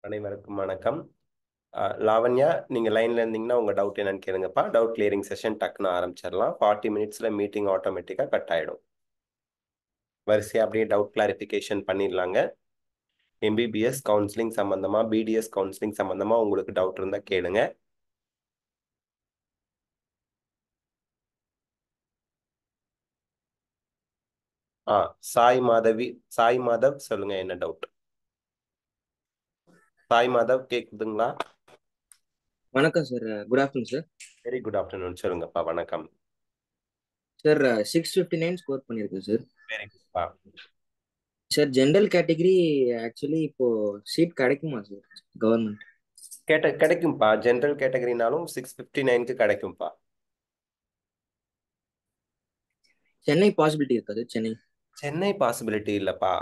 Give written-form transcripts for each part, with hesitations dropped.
அனைவருக்கும் வணக்கம். லாவண்யா, நீங்க லைன்ல இருந்தீங்கன்னா உங்க டவுட் என்னன்னு கேளுங்கப்பா. டவுட் கிளியரிங் செஷன் டக்குன்னு ஆரம்பிச்சிடலாம். 40 மினிட்ஸ்ல மீட்டிங் ஆட்டோமேட்டிக்கா கட் ஆயிடும். வரிசையா அப்படியே டவுட் கிளாரிஃபிகேஷன் பண்ணிடலாங்க. எம்பிபிஎஸ் கவுன்சிலிங் சம்பந்தமா, பிடிஎஸ் கவுன்சிலிங் சம்பந்தமா உங்களுக்கு டவுட் இருந்தா கேளுங்க. ஆ சாய் மாதவ் சொல்லுங்க, என்ன டவுட்? சாய் மாதவ் கேக்குதுங்களா? வணக்கம் sir. Good afternoon sir. Very good afternoon. சொல்லுங்கப்பா. வணக்கம் சார் 659 ஸ்கோர் பண்ணியிருக்கேன் சார். வெரி குட்ப்பா. சார் ஜென்ரல் கேட்டகரி ஆக்சுவலி இப்போ சீட் கிடைக்குமா சார் கவர்மெண்ட்? கிடைக்கும்பா. ஜென்ரல் கேட்டகரினாலும் 659க்கு கிடைக்கும்பா. சென்னை பாசிபிலிட்டி இருக்காது. சென்னை பாசிபிலிட்டி இல்லப்பா.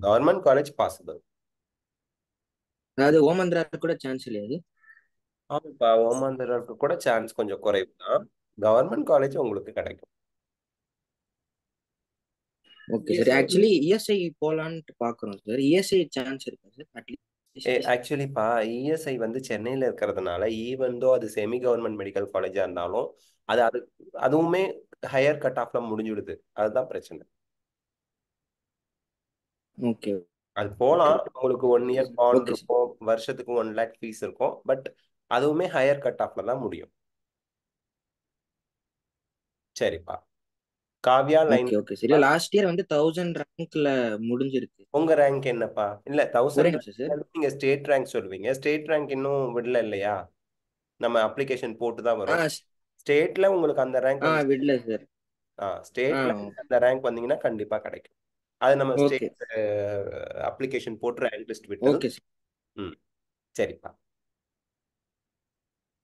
Government college possible. அதாவது ஓமந்திரா கூட சான்ஸ் இல்லையாது. ஆமாப்பா, ஓமாந்தருக்கு கூட சான்ஸ் கொஞ்சம் குறைவு தான். கவர்மெண்ட் காலேஜ் உங்களுக்கு கிடைக்கும். Okay sir. ஆக்சுவலி இஎஸ்ஐ போலான்ட்டு பாக்குறோம் சார். இஎஸ்ஐ சான்ஸ் இருக்கா சார் அட்லீஸ்ட்? ஆக்சுவலிப்பா, இஎஸ்ஐ வந்து சென்னையில இருக்கிறதுனால, ஈவன் தோ அது செமி கவர்மெண்ட் மெடிக்கல் காலேஜா இருந்தாலும் அது அது அதுவுமே ஹையர் கட் ஆஃப்ல முடிஞ்சுடுது. அதுதான் பிரச்சனை. ஓகே அது ஓகே போலாம். உங்களுக்கு 1 இயர் பாண்ட் ஓகே சார். இருக்கும், வருஷத்துக்கு 1 லேக் ஃபீஸ் இருக்கும். பட் அதுவுமே ஹையர் கட் ஆஃப்ல தான் முடியும். சரிப்பா. Kavya line. Okay okay sir. Last year வந்து 1000 ரேங்க்ல முடிஞ்சிருக்கு. உங்க ரேங்க் என்னப்பா? இல்ல, ஒரே 1000 நிமிஷம் சார். நீங்க ஸ்டேட் ரேங்க் சொல்லுவீங்க. ஸ்டேட் ரேங்க் இன்னும் விடல இல்லையா? நம்ம அப்ளிகேஷன் போட்டு தான் ஆ வரும். ஸ்டேட்ல உங்களுக்கு அந்த ரேங்க் வந்து விடல சார். ஸ்டேட்ல அந்த ரேங்க் வந்தீங்கன்னா கண்டிப்பா கிடைக்கும். அது நம்ம ஓகே ஸ்டேட் அப்ளிகேஷன் போட்டு ரேங்க் லிஸ்ட் விட்டது. Okay sir. ம். சரிப்பா.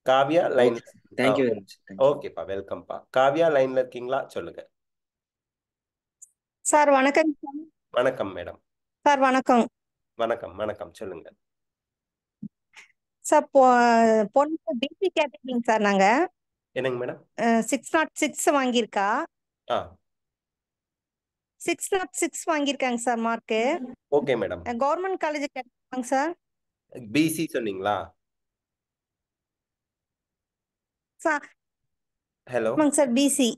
Kavya line. Okay thank you very much. Thank you. ஓகேப்பா, வெல்கம்ப்பா. காவ்யா லைன்ல இருக்கீங்களா? சொல்லுங்க. சார் வணக்கம் சார். வணக்கம் மேடம். சார் வணக்கம். வணக்கம் வணக்கம். சொல்லுங்க. சார் பொண்ணு பிசி கேட்டரிங் சார். நாங்க என்னங்க மேடம்? 606 வாங்கியிருக்கா. ஆ 606 வாங்கியிருக்காங்க sir mark. Okay madam. Government college கிடைக்குமாங்க சார்? பிசி சொன்னீங்களா? Sir hello. ஆமாங்க சார், பிசி.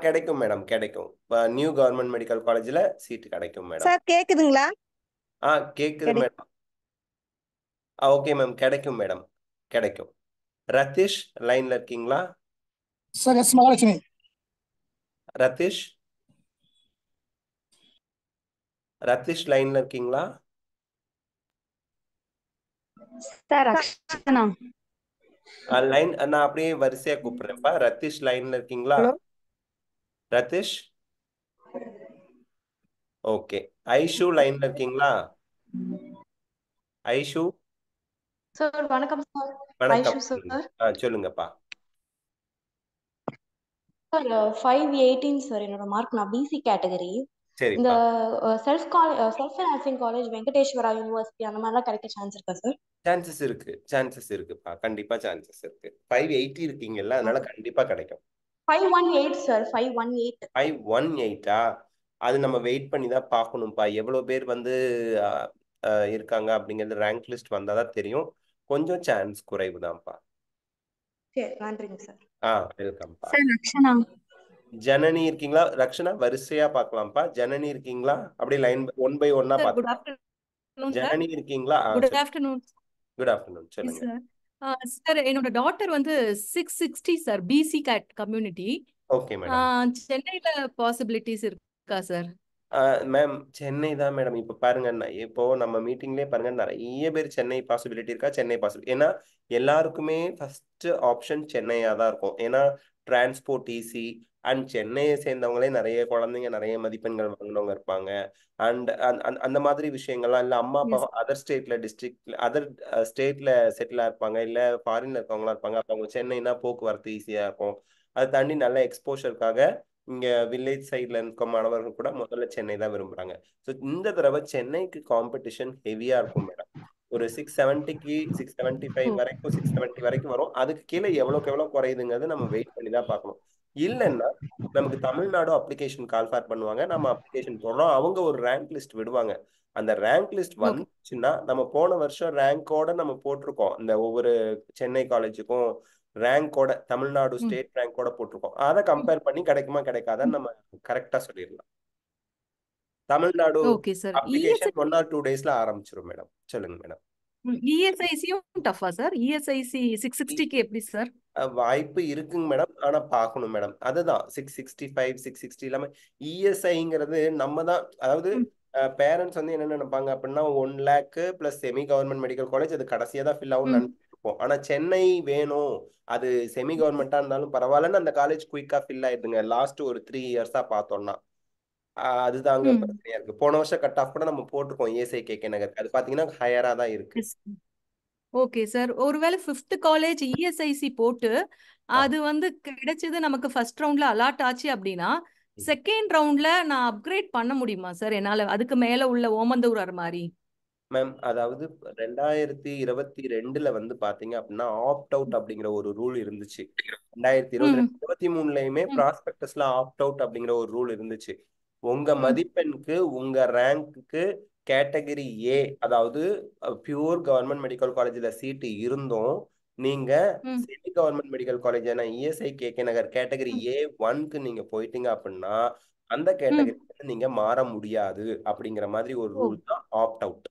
கிடைக்கும் மேடம், கிடைக்கும். நியூ கவர்மெண்ட் மெடிக்கல் காலேஜ்ல சீட் கிடைக்கும் மேடம். சார் கேக்குதுங்களா? கேக்குது மேடம். ஓகே மேம், கிடைக்கும் மேடம், கிடைக்கும். ரதீஷ் லைன்ல இருக்கீங்களா? Sir yes Mahalakshmi. ரதீஷ் ரதீஷ் லைன்ல இருக்கீங்களா? சார் அக்ஷனா. லைன் நான் அப்படியே வரிசையா கூப்பிடுறேன்ப்பா. ரதீஷ் லைன்ல இருக்கீங்களா? ஹலோ ரதீஷ். ஓகே. ஐஷு லைன்ல இருக்கீங்களா? ஐஷு. சார் வணக்கம் சார். வணக்கம். ஐஷு சார். சொல்லுங்கப்பா. சார் 518 சார் என்னோட மார்க். நான் பிசி கேட்டகரி. இந்த சரிப்பா. Self financing college Venkateswara university அந்த மாதிரிலாம் கிடைக்க சான்ஸ் இருக்கா சார்? சான்சஸ் இருக்குப்பா. கண்டிப்பா சான்சஸ் இருக்கு. 580 இருக்கீங்கல்ல, அதனால கண்டிப்பா கிடைக்கும். 518 சார். 518. 518 அது நம்ம வெயிட் பண்ணி தான் பார்க்கணும்ப்பா. எவ்வளவு பேர் வந்து இருக்காங்க அப்படிங்கிறது ரேங்க் லிஸ்ட் வந்தாதான் தெரியும். கொஞ்சம் சான்ஸ் குறைவு தான்ப்பா. சரி, நன்றிங்க சார். வெல்கம்ப்பா. சார் அக்ஷனா. ஜனனி இருக்கீங்களா? ரக்ஷனா வரிசையா பார்க்கலாம்ப்பா. ஜனனி இருக்கீங்களா? அப்படியே லைன் 1 பை 1 சார் குட் பார்க்கலாம். Afternoon sir. ஜனனி இருக்கீங்களா? Good afternoon good afternoon. சொல்லுங்க சார். சார் என்னோட டாட்டர் வந்து 660 சார், பிசி கேட் கம்யூனிட்டி. Okay madam. சென்னையில பாசிபிலிட்டிஸ் இருக்கா சார்? மேம், சென்னை தான் மேடம். இப்போ பாருங்க, இப்போ நம்ம மீட்டிங்லேயே பாருங்க, நிறைய பேர் சென்னை பாசிபிலிட்டி இருக்கா, சென்னை பாசிபிலிட்டி. ஏன்னா எல்லாருக்குமே ஃபர்ஸ்ட் ஆப்ஷன் சென்னையா தான் இருக்கும். ஏன்னா டிரான்ஸ்போர்ட் ஈஸி. அண்ட் சென்னையை சேர்ந்தவங்களே நிறைய குழந்தைங்க நிறைய மதிப்பெண்கள் வாங்கினவங்க இருப்பாங்க. அண்ட் அந்த மாதிரி விஷயங்கள்லாம் இல்லை. அம்மா அப்பா எஸ் அதர் ஸ்டேட்ல அதர் ஸ்டேட்ல செட்டிலா இருப்பாங்க, இல்லை ஃபாரின்ல இருக்கவங்களா இருப்பாங்க. அப்போ அவங்க சென்னைனா போக்குவரத்து ஈஸியா இருக்கும். அதை தாண்டி நல்ல எக்ஸ்போஷருக்காக இங்க வில்லேஜ் சைட்ல இருக்க மாணவர்கள் கூட முதல்ல சென்னை தான் விரும்புறாங்க. ஸோ இந்த தடவை சென்னைக்கு காம்படிஷன் ஹெவியா இருக்கும் மேடம். ஒரு 670க்கு 675 வரைக்கும் 670 வரைக்கும் வரும். அதுக்கு கீழே எவ்வளோக்கு எவ்வளோ குறையுதுங்கிறது நம்ம வெயிட் பண்ணி தான் பார்க்கணும். இல்லைன்னா நமக்கு தமிழ்நாடு அப்ளிகேஷன் கால் ஃபார் பண்ணுவாங்க, நம்ம அப்ளிகேஷன் போடுறோம், அவங்க ஒரு ரேங்க் லிஸ்ட் விடுவாங்க. அந்த ரேங்க் லிஸ்ட் ஓகே வந்துச்சுன்னா நம்ம போன வருஷம் ரேங்கோட நம்ம போட்டிருக்கோம், இந்த ஒவ்வொரு சென்னை காலேஜுக்கும் ரேங்கோட தமிழ்நாடு ம் ஸ்டேட் ரேங்கோட போட்டிருக்கோம். அதை கம்பேர் பண்ணி கிடைக்குமா கிடைக்காதான்னு நம்ம கரெக்டா சொல்லிடலாம். Tamil Nadu okay sir. Application 1 or 2 daysல ஆரம்பிச்சிரும் மேடம். சொல்லுங்க மேடம். இஎஸ்ஐசியும் டஃபா சார்? இஎஸ்ஐசி 660க்கு எப்படி சார்? வாய்ப்பு இருக்குங்க மேடம், ஆனா பார்க்கணும் மேடம். அதுதான் 665 660 இல்லாம இஎஸ்ஐங்கிறது நம்ம தான், அதாவது ம் பேரண்ட்ஸ் வந்து என்ன நினைப்பாங்க அப்படின்னா 1 lakh plus semi government medical college அது கடைசியா தான் ஃபில் ஆகும்னு ம் நினைச்சிருப்போம். ஆனா சென்னை வேணும், அது செமி கவர்மெண்டா இருந்தாலும் பரவாயில்லன்னு அந்த காலேஜ் குயிக்கா ஃபில் ஆயிடுதுங்க லாஸ்ட் ஒரு 3 years பார்த்தோம்னா. அதுதாங்க ம் பிரச்சனையா இருக்கு. போன வருஷம் கட் ஆஃப் கூட நம்ம போட்டிருக்கோம் ஏஎஸ்ஐ கேகே நகர், அது பாத்தீங்கன்னா ஹையரா தான் இருக்கு. S okay sir. ஒருவேளை 5th காலேஜ் இஎஸ்ஐசி போட்டு ஆ. அது வந்து கிடைச்சது நமக்கு ஃபர்ஸ்ட் ரவுண்ட்ல அலாட் ஆச்சு அப்படின்னா செகண்ட் ரவுண்ட்ல நான் அப்கிரேட் பண்ண முடியுமா சார் என்னால அதுக்கு மேல உள்ள ஓமந்தூரார் மாதிரி? மேம் அதாவது 2022ல வந்து பாத்தீங்க அப்படின்னா ஆப்ட் அவுட் அப்படிங்கிற ஒரு ரூல் இருந்துச்சு. 2022 ம் 23லயுமே ம் ப்ராஸ்பெக்டஸ்ல ஆப்ட் அவுட் அப்படிங்கிற ஒரு ரூல் இருந்துச்சு. உங்க ம் மதிப்பெண்க்கு உங்க ரேங்க்கு கேட்டகரி ஏ, அதாவது பியூர் கவர்மெண்ட் மெடிக்கல் காலேஜ்ல சீட்டு இருந்தும் நீங்க ம் semi government medical college ESI KK Nagar category ம் A1க்கு நீங்க போயிட்டீங்க அப்படின்னா அந்த ம் கேட்டகரி நீங்க மாற முடியாது அப்படிங்கிற மாதிரி ஒரு ஓ ரூல் தான் ஆப்ட் அவுட்.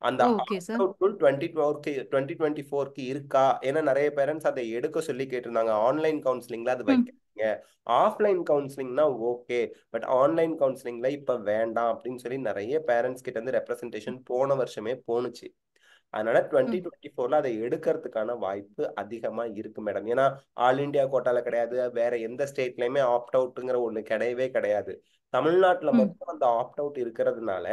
அந்த okay opt sir. Out rule 2024க்கு இருக்கா? ஏன்னா நிறைய பேரண்ட்ஸ் அதை எடுக்க சொல்லி கேட்டிருந்தாங்க. ஆன்லைன் கவுன்சிலிங்ல அது ம் வைக்காதீங்க, ஆஃப்லைன் கவுன்சிலிங்னா ஓகே, பட் ஆன்லைன் கவுன்சிலிங்ல இப்ப வேண்டாம் அப்படின்னு சொல்லி நிறைய பேரண்ட்ஸ் கிட்ட இருந்து ரெப்ரசன்டேஷன் போன வருஷமே போணுச்சு. அதனால ம் 2024ல அதை எடுக்கிறதுக்கான வாய்ப்பு அதிகமா இருக்கு மேடம். ஏன்னா ஆல் இந்தியா கோட்டால கிடையாது, வேற எந்த ஸ்டேட்லயுமே ஆப்ட் அவுட்ங்கிற ஒண்ணு கிடையவே கிடையாது. தமிழ்நாட்டுல ம் மட்டும் அந்த ஆப்ட் அவுட் இருக்கிறதுனால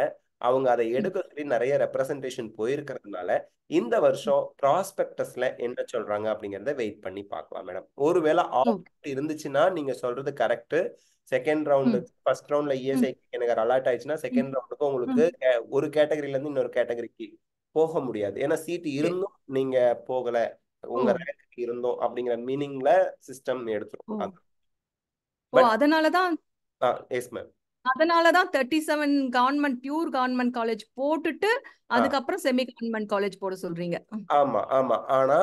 அவங்க அதை ம் எடுக்க சொல்லி நிறைய ரெப்ரசன்டேஷன் போயிருக்கிறதுனால இந்த வருஷம் ப்ராஸ்பெக்டஸ்ல என்ன சொல்றாங்க அப்படிங்கறத வெயிட் பண்ணி பார்க்கலாம் மேடம். ஒருவேளை ஆப்ட் ஓகே அவுட் இருந்துச்சுன்னா நீங்க சொல்றது கரெக்ட். செகண்ட் ரவுண்டு ம் ஃபர்ஸ்ட் ரவுண்ட்ல ம் இஎஸ்ஐ எனக்கு அலாட் ஆயிடுச்சுன்னா ம் செகண்ட் ரவுண்டுக்கு உங்களுக்கு ம் ஒரு கேட்டகரியில இருந்து இன்னொரு கேட்டகரிக்கு போக முடியாது. ஏன்னா சீட் ஓகே இருந்தும் நீங்க போகல, ஓ உங்க ரேங்க் இருந்தோம் அப்படிங்கிற மீனிங்ல சிஸ்டம் ஓ எடுத்துரும். ஓ பட் எஸ் மேம். அதனாலதான் 37 கவர்மெண்ட் பியூர் கவர்மெண்ட் காலேஜ் போட்டுட்டு அதுக்கப்புறம் செமி கவர்மெண்ட் காலேஜ் போட சொல்றீங்க. ஆமா ஆமா. ஆனா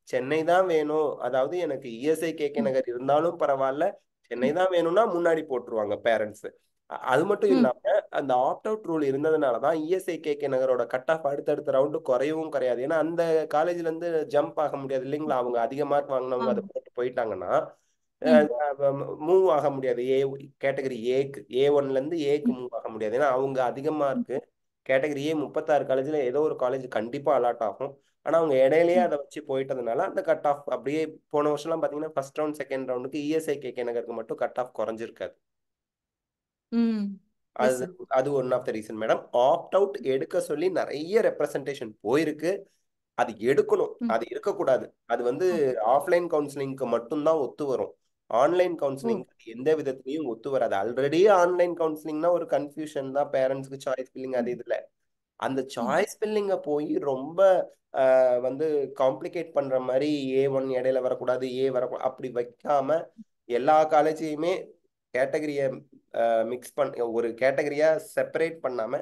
சென்னை தான் வேணும், அதாவது எனக்கு இஎஸ்ஐ கேகே ம் நகர் இருந்தாலும் பரவாயில்ல, சென்னை ம் தான் வேணும்னா முன்னாடி போட்டுருவாங்க பேரண்ட்ஸ். அது மட்டும் ம் இல்லாம அந்த ஆப்ட் அவுட் ரூல் இருந்ததுனாலதான் இஎஸ்ஐ கேகே நகரோட கட் ஆஃப் அடுத்தடுத்த ரவுண்டு குறையவும் குறையாது. ஏன்னா அந்த காலேஜ்ல இருந்து ஜம்ப் ஆக முடியாது இல்லைங்களா, அவங்க அதிக மார்க் வாங்கினவங்க அதை ஆமா போட்டு போயிட்டாங்கன்னா ம் மூவ் ஆக முடியாது. கேட்டகரி ஏக்கு A1ல இருந்து ஏக்கு ம் மூவ் ஆக முடியாது. ஏன்னா அவங்க அதிகமா ம் இருக்கு. கேட்டகரி ஏ 36 காலேஜ்ல ஏதோ ஒரு காலேஜ் கண்டிப்பா அலாட் ஆகும். ஆனா அவங்க இடையிலேயே ம் அதை வச்சு போயிட்டதுனால அந்த கட் ஆஃப் அப்படியே போன வருஷம்லாம் பாத்தீங்கன்னா ஃபர்ஸ்ட் ரவுண்ட் செகண்ட் ரவுண்டுக்கு இஎஸ்ஐ கேகே நகருக்கு மட்டும் கட் ஆஃப் குறைஞ்சிருக்காது. ம் எஸ் அது சார். அது one of the reason madam. Opt out எடுக்க சொல்லி நிறைய ரெப்ரசன்டேஷன் போயிருக்கு, அது எடுக்கணும், ம் அது இருக்கக்கூடாது. அது வந்து ஓகே ஆஃப்லைன் கவுன்சிலிங்க்கு மட்டும்தான் ஒத்து வரும். ஆன்லைன் ஓ கவுன்சிலிங் எந்த விதத்துலயும் ஒத்து வராது. ஆல்ரெடி ஆன்லைன் கவுன்சிலிங்னா ஒரு கன்ஃபியூஷன் தான் பேரண்ட்ஸ்க்கு, சாய்ஸ் ஃபில்லிங் அது ம் இதுல அந்த ம் சாய்ஸ் ஃபில்லிங்க போய் ரொம்ப வந்து காம்ப்ளிகேட் பண்ற மாதிரி A1 இடையில வரக்கூடாது, ஏ வரக்கூடாது அப்படி வைக்காம எல்லா காலேஜையுமே கேட்டகரியை மிக்ஸ் பண்ண ஒரு கேட்டகரியா செப்பரேட் பண்ணாம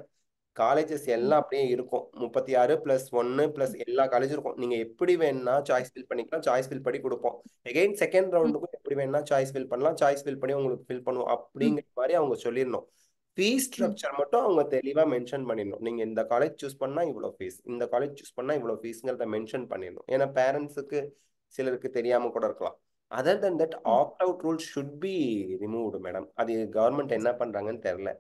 காலேஜஸ் ம் எல்லாம் அப்படியே இருக்கும். 36+1+ எல்லா காலேஜும் இருக்கும். நீங்க எப்படி வேணா சாய்ஸ் ஃபில் பண்ணிக்கலாம், சாய்ஸ் ஃபில் பண்ணி கொடுப்போம். எகைன் செகண்ட் ம் ரவுண்டுக்கும் எப்படி வேணா சாய்ஸ் ஃபில் பண்ணலாம், சாய்ஸ் ஃபில் பண்ணி உங்களுக்கு ஃபில் பண்ணுவோம் ம் அப்படிங்கிற மாதிரி அவங்க சொல்லிடணும். ஃபீஸ் ம் ஸ்ட்ரக்சர் மட்டும் அவங்க தெளிவா மென்ஷன் பண்ணிடணும். நீங்க இந்த காலேஜ் சூஸ் பண்ணா இவ்வளோ ஃபீஸ், இந்த காலேஜ் சூஸ் பண்ணா இவ்வளோ ஃபீஸ்ங்கிறத மென்ஷன் பண்ணிடணும். ஏன்னா பேரண்ட்ஸுக்கு சிலருக்கு தெரியாம கூட இருக்கலாம். Other than that hmm opt out rule should be removed madam. அது கவர்மெண்ட் என்ன பண்றாங்கன்னு தெரியல.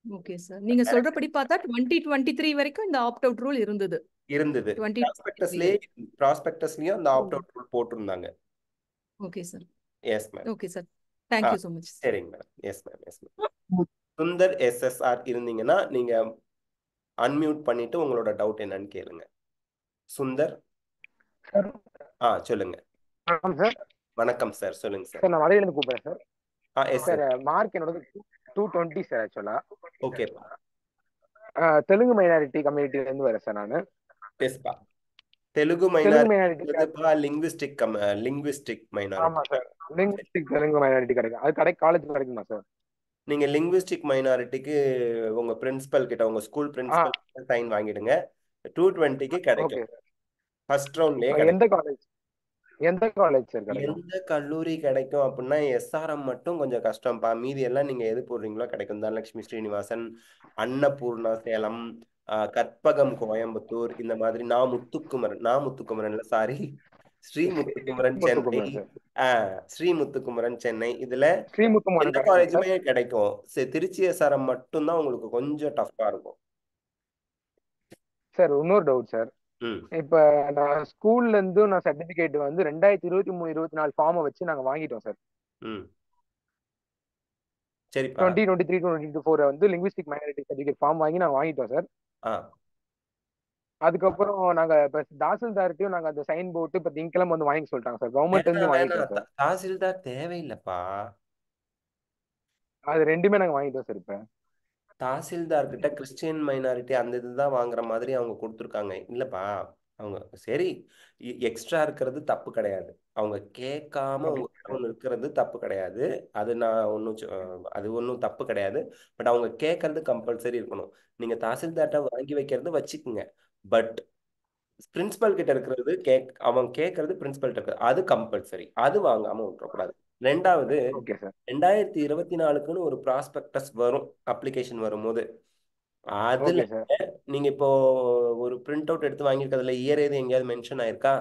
Okay sir. நீங்க சொல்றபடி பார்த்தா 2023 வரைக்கும் இந்த ஆப்ட் அவுட் ரூல் இருந்தது. இருந்தது. 2023 வரைக்கும். ப்ராஸ்பெக்டஸ்லயும் அந்த ஆப்ட் அவுட் ரூல் போட்டிருந்தாங்க. Okay sir. Yes ma'am. Okay sir. Thank you so much. சரிங்க madam. Yes ma'am, yes ma'am. Sundar SSR இருந்தீங்கன்னா நீங்க அன்மியூட் பண்ணிட்டு உங்களோட டவுட் என்னன்னு கேளுங்க. சுந்தர் சார் சொல்லுங்க. வணக்கம் சார். வணக்கம் சார், சொல்லுங்க சார். சார் நான் மலையிலேருந்து கூப்பிடுறேன் sir. Yes sir sir. Mark என்னோட 220 சார். ஆக்சுவலா ஓகேப்பா. தெலுங்கு மைனாரிட்டி கம்யூனிட்டில இருந்து வரேன் சார் நான். எஸ்பா. Telugu Telugu minority minority linguistic ஆமா minority. Sir, linguistic Telugu minority கிடைக்கும். அது காலேஜ் கிடைக்குமா சார்? நீங்க லிங்குவிஸ்டிக் மைனாரிட்டிக்கு உங்க பிரின்சிபல் கிட்ட, உங்க ஸ்கூல் பிரின்சிபல் கிட்ட சைன் வாங்கிடுங்க. 220க்கு ஓகே கிடைக்கும். சார். ஃபர்ஸ்ட் ரவுண்ட்லயே எந்த கிடைக்கும். காலேஜ் எந்த காலேஜ் சார் கிடைக்கும்? எந்த கல்லூரி கிடைக்கும் அப்படின்னா எஸ்ஆர்எம் மட்டும் கொஞ்சம் கஷ்டம்ப்பா. மீதி எல்லாம் நீங்க எது போடுறீங்களோ கிடைக்கும். தனலட்சுமி ஸ்ரீனிவாசன், அன்னபூர்ணா சேலம், கற்பகம் கோயம்புத்தூர், இந்த மாதிரி முத்துக்குமரன்ல சாரி ஸ்ரீ முத்துக்குமரன் சென்னை, முத்துக்குமரன் சார். ஸ்ரீ முத்துக்குமரன் சென்னை, இதுல ஸ்ரீமுத்துக்குமரன் எந்த கிடைக்குமா சார்? காலேஜுமே கிடைக்கும். திருச்சி எஸ்ஆர்எம் மட்டும்தான் உங்களுக்கு கொஞ்சம் டஃப்பா இருக்கும். சார் இன்னொரு டவுட் சார். ம் இப்ப நான் ஸ்கூல்ல இருந்து நான் சர்டிபிகேட் வந்து 2023-24 ஃபார்மை வச்சு நாங்க வாங்கிட்டோம் சார். ம் சரிப்பா. 2023-2024 வந்து லிங்குவிஸ்டிக் மைனாரிட்டி சர்டிபிகேட் ஃபார்ம் வாங்கி நாங்க வாங்கிட்டோம் சார். ஆ அதுக்கப்புறம் நாங்க இப்ப தாசில்தார்ட்டையும் நாங்க அந்த சைன் போட்டு இப்ப திங்கக்கிழமை வந்து வாங்கி சொல்லிட்டாங்க சார். கவர்மெண்ட் இருந்து வாங்கிட்டோம் சார். தாசில்தார் தேவையில்லைப்பா. அது ரெண்டுமே நாங்க வாங்கிட்டோம் சார். இப்ப தாசில்தார் கிட்ட கிறிஸ்டியன் மைனாரிட்டி அந்த இதுதான் வாங்குற மாதிரி அவங்க கொடுத்துருக்காங்க. இல்லப்பா, அவங்க சரி எக்ஸ்ட்ரா இருக்கிறது தப்பு கிடையாது. அவங்க கேட்காம உங்ககிட்ட ஒன்று இருக்கிறது தப்பு கிடையாது. அது நான் அது ஒன்றும் தப்பு கிடையாது. பட் அவங்க கேட்கறது கம்பல்சரி இருக்கணும். நீங்க தாசில்தார்ட்ட வாங்கி வைக்கிறது வச்சுக்குங்க. பட் பிரின்சிபல் கிட்ட இருக்கிறது அவன் கேட்கறது பிரின்சிபல் கிட்ட அது கம்பல்சரி. அது வாங்காம விட்டுறக்கூடாது. ரெண்டாவது, ஓகே சார். 2024க்குன்னு ஒரு ப்ராஸ்பெக்டஸ் வரும். அப்ளிகேஷன் வரும்போது அதுல ஓகே சார். நீங்க இப்போ ஒரு பிரிண்ட் அவுட் எடுத்து வாங்கியிருக்கிறதுல இயர் எது எங்கேயாவது மென்ஷன் ஆயிருக்கா?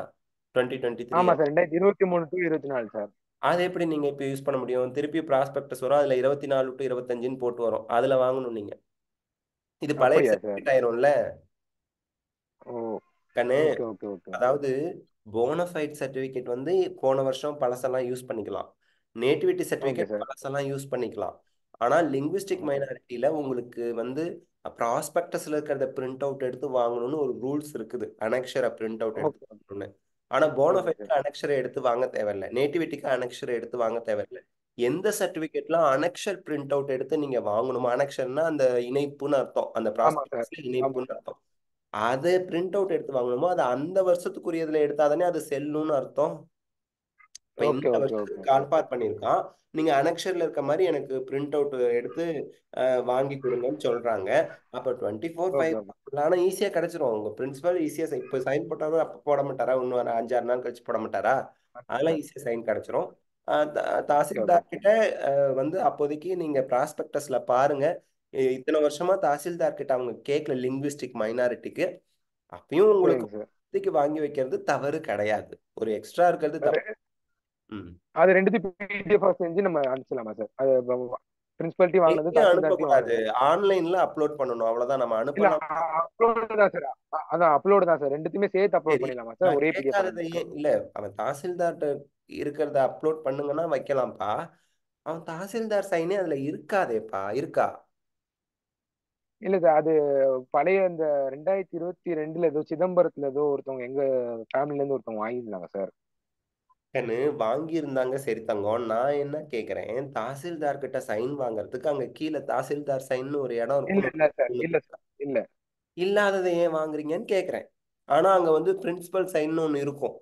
2023. ஆமா சார், 2023 to 24 சார். அது எப்படி நீங்க இப்போ யூஸ் பண்ண முடியும்? திருப்பி ப்ராஸ்பெக்டஸ் வரும், அதுல 24 to 25ன்னு போட்டு வரும். அதுல வாங்கணும் நீங்க. இது பழைய அப்படியா சார்? சர்டிஃபிகேட் ஆயிரும்ல ஓ கண்ணு. Okay okay okay. அதாவது போனஃபைட் சர்டிஃபிகேட் வந்து போன வருஷம் பழசெல்லாம் யூஸ் பண்ணிக்கலாம். Nativity okay certificate sir. பழசெல்லாம் யூஸ் பண்ணிக்கலாம். ஆனா லிங்குவிஸ்டிக் மைனாரிட்டியில உங்களுக்கு வந்து ப்ராஸ்பெக்டஸ்ல இருக்கிறத பிரிண்ட் அவுட் எடுத்து வாங்கணும்னு ஒரு ரூல்ஸ் இருக்குது. அனெக்ஷரை பிரிண்ட் அவுட் எடுத்து வாங்கணும்னு. ஆனா போனஃபைட்க்கு அனெக்ஷரை எடுத்து வாங்க தேவையில்லை. நேட்டிவிட்டிக்கு அனெக்ஷரை எடுத்து வாங்க தேவையில்லை. எந்த சர்டிபிகேட்லாம் அனெக்ஷர் பிரிண்ட் அவுட் எடுத்து நீங்க வாங்கணுமா? அனெக்ஷர்னா அந்த இணைப்புன்னு அர்த்தம். அந்த ஆமா சார். ப்ராஸ்பெக்டஸ்ல இணைப்புன்னு அர்த்தம். அதை பிரிண்ட் அவுட் எடுத்து வாங்கணுமோ அது அந்த வருஷத்துக்குரியதுல எடுத்தாதானே அது செல்லும்னு அர்த்தம். இப்ப ஓகே இந்த ஓகே வருஷத்துக்கு ஓகே. கால்பார் பண்ணியிருக்கான். நீங்க அனெக்ஷர்ல இருக்க மாதிரி எனக்கு பிரிண்ட் அவுட் எடுத்து வாங்கி கொடுங்கன்னு சொல்றாங்க. அப்ப 24/5 ஆனா ஈஸியா கிடைச்சிரும். உங்க பிரின்சிபல் ஈஸியா இப்ப சைன் போட்டாலும் அப்ப போட மாட்டாரா? இன்னும் ஒரு 5-6 நாள் கழிச்சு போட மாட்டாரா? அதெல்லாம் ஈஸியா சைன் கிடைச்சிரும். தாசில்தார் கிட்ட வந்து அப்போதைக்கு நீங்க ப்ராஸ்பெக்டஸ்ல பாருங்க. இத்தனை வருஷமா தாசில்தார் கிட்ட அவங்க கேட்கல லிங்குவிஸ்டிக் மைனாரிட்டிக்கு. அப்பயும் உங்களுக்கு வாங்கி வைக்கிறது தவறு கிடையாது. ஒரு எக்ஸ்ட்ரா இருக்கிறது தவறு. அது ரெண்டுத்தையும் பிடிஎஃப் செஞ்சு நம்ம அனுப்பிச்சலாமா சார்? அது பிரின்சிபாலிட்டி வாங்குனது அனுப்ப கூடாது. ஆன்லைன்ல அப்லோட் பண்ணணும். அவ்வளவுதான். நம்ம அனுப்பலாம். அப்லோட் தான் சார். அதான் அப்லோட் தான் சார். ரெண்டுத்துமே சேர்த்து அப்லோட் பண்ணிடலாமா சார்? ஒரே பிடிஎஃப் இல்ல, அவன் தாசில்தார்ட்ட இருக்கிறத அப்லோட் பண்ணுங்கன்னா வைக்கலாம்ப்பா. அவன் தாசில்தார் சைனே அதுல இருக்காதேப்பா. இருக்கா? இல்ல சார், அது பழைய இந்த 2022 ஏதோ சிதம்பரத்துல ஏதோ ஒருத்தவங்க எங்க ஃபேமிலில இருந்து ஒருத்தவங்க வாங்கியிருந்தாங்க சார். வாங்கி இருந்தாங்க. சரி தங்கம், நான் என்ன கேக்குறேன், தாசில்தார் கிட்ட சைன் வாங்குறதுக்கு அங்க கீழே தாசில்தார் சைன் ஒரு இடம் இருக்கும். இல்ல சார், இல்ல சார், இல்ல. இல்லாததை ஏன் வாங்குறீங்கன்னு கேக்குறேன். ஆனா அங்க வந்து பிரின்சிபல் சைன் ஒன்னு இருக்கும்.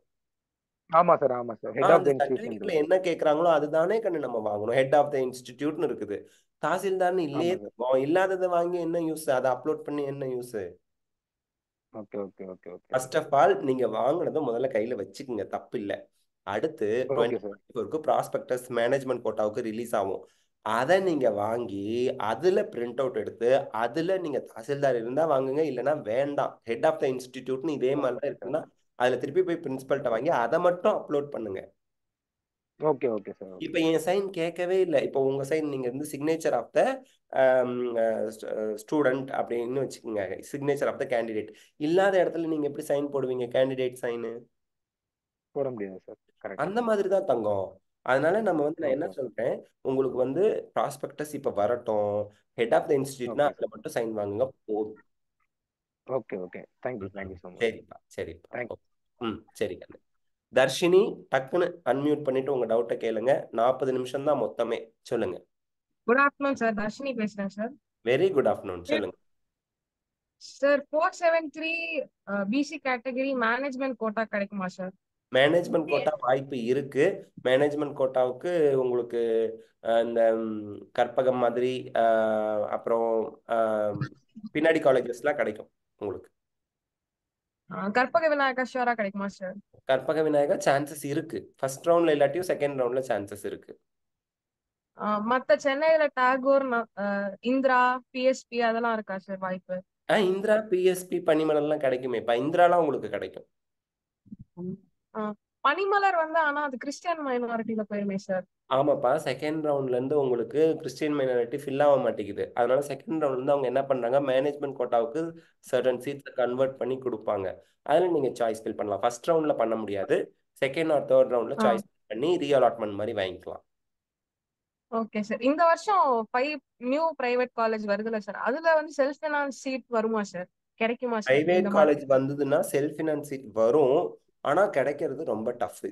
ஆமா சார், ஆமா சார். ஹெட் ஆஃப் தி இன்ஸ்டிடியூட்ல என்ன கேக்குறாங்களோ அதுதானே கண்ணு நம்ம வாங்கணும். ஹெட் ஆஃப் தி இன்ஸ்டிடியூட்னு இருக்குது. தாசில்தார்னு இல்லையே. இல்லாததை வாங்கி என்ன யூஸ்? அதை அப்லோட் பண்ணி என்ன use? Okay okay okay okay. First of all நீங்க வாங்குனதை முதல்ல கையில வச்சுக்கோங்க, தப்பு இல்ல. அடுத்து 2024க்கு ப்ராஸ்பெக்டஸ் மேனேஜ்மெண்ட் கோட்டாவுக்கு ரிலீஸ் ஆகும். அதை நீங்க வாங்கி அதுல பிரிண்ட் அவுட் எடுத்து அதுல நீங்க தாசில்தார் இருந்தா வாங்குங்க, இல்லைன்னா வேண்டாம். ஹெட் ஆஃப் த இன்ஸ்டிடியூட்னு இதே மாதிரி தான் இருக்குன்னா அதுல திருப்பி போய் பிரின்சிபல்கிட்ட வாங்கி அதை மட்டும் அப்லோட் பண்ணுங்க. Okay okay sir. இப்போ என் சைன் கேட்கவே இல்லை. இப்போ உங்க சைன் நீங்க வந்து சிக்னேச்சர் ஆஃப் த ஸ்டூடெண்ட் அப்படின்னு வச்சுக்கோங்க, சிக்னேச்சர் ஆஃப் த கேண்டிடேட் இல்லாத இடத்துல நீங்க எப்படி சைன் போடுவீங்க? கேண்டிடேட் சைனு போட முடியாது சார். கரெக்ட். அந்த மாதிரி தான் தங்கம். அதனால நம்ம வந்து நான் என்ன சொல்றேன், உங்களுக்கு வந்து ப்ராஸ்பெக்டஸ் இப்ப வரட்டும், ஹெட் ஆஃப் த இன்ஸ்டிடியூட்னா அதுல மட்டும் சைன் வாங்குங்க போதும். Okay okay. Thank you so much. சரிப்பா சரிப்பா. சரி கண்ணு. தர்ஷினி, டக்குன்னு அன்மியூட் பண்ணிட்டு உங்க டவுட்டை கேளுங்க. 40 நிமிஷம் தான் மொத்தமே. சொல்லுங்க. குட் ஆஃப்டர்நூன் சார், தர்ஷினி பேசுறேன் சார். Very good afternoon. சொல்லுங்க. Sir 473 BC category management quota கிடைக்குமா சார்? மேனேஜ்மெண்ட் கோட்டா வாய்ப்பு இருக்கு. மேனேஜ்மெண்ட் கோட்டாவுக்கு உங்களுக்கு இந்த கற்பகம் மாதிரி அப்புறம் பின்னாடி காலேஜஸ்லாம் கிடைக்கும் உங்களுக்கு. கற்பக விநாயகா ஷோரா கிடைக்குமா சார்? கற்பக விநாயகா சான்சஸ் இருக்கு. ஃபர்ஸ்ட் ரவுண்ட்ல இல்லாட்டியும் செகண்ட் ரவுண்ட்ல சான்சஸ் இருக்கு. மத்த சென்னையில டாகூர், இந்திரா, பிஎஸ்பி அதெல்லாம் இருக்கா சார் வாய்ப்பு? இந்திரா, பிஎஸ்பி, பனிமலர்லாம் கிடைக்குமே. இப்ப இந்திராலாம் உங்களுக்கு கிடைக்கும். பனிமலர் வந்து ஆனா அது கிறிஸ்டியன் மைனாரிட்டியில போயிருமே சார். ஆமாப்பா, செகண்ட் ரவுண்ட்ல இருந்து உங்களுக்கு கிறிஸ்டியன் மைனாரிட்டி ஃபில் ஆக மாட்டேங்குது. அதனால செகண்ட் ரவுண்ட்ல இருந்து அவங்க என்ன பண்றாங்க, மேனேஜ்மெண்ட் கோட்டாவுக்கு சர்டன் சீட்ஸை கன்வெர்ட் பண்ணி கொடுப்பாங்க. அதில் நீங்க சாய்ஸ் ஃபில் பண்ணலாம். ஃபர்ஸ்ட் ரவுண்ட்ல பண்ண முடியாது. செகண்ட் ஆர் தேர்ட் ரவுண்ட்ல சாய்ஸ் பண்ணி ரீஅலாட்மெண்ட் மாதிரி வாங்கிக்கலாம். Okay sir. இந்த வருஷம் 5 நியூ பிரைவேட் காலேஜ் வருதுல்ல சார், அதுல வந்து செல்ஃப் ஃபைனான்ஸ் சீட் வருமா சார்? கிடைக்குமா சார்? பிரைவேட் காலேஜ் வந்ததுன்னா செல்ஃப் ஃபினான்ஸ் சீட் வரும். ஆனா கிடைக்கிறது ரொம்ப டஃப்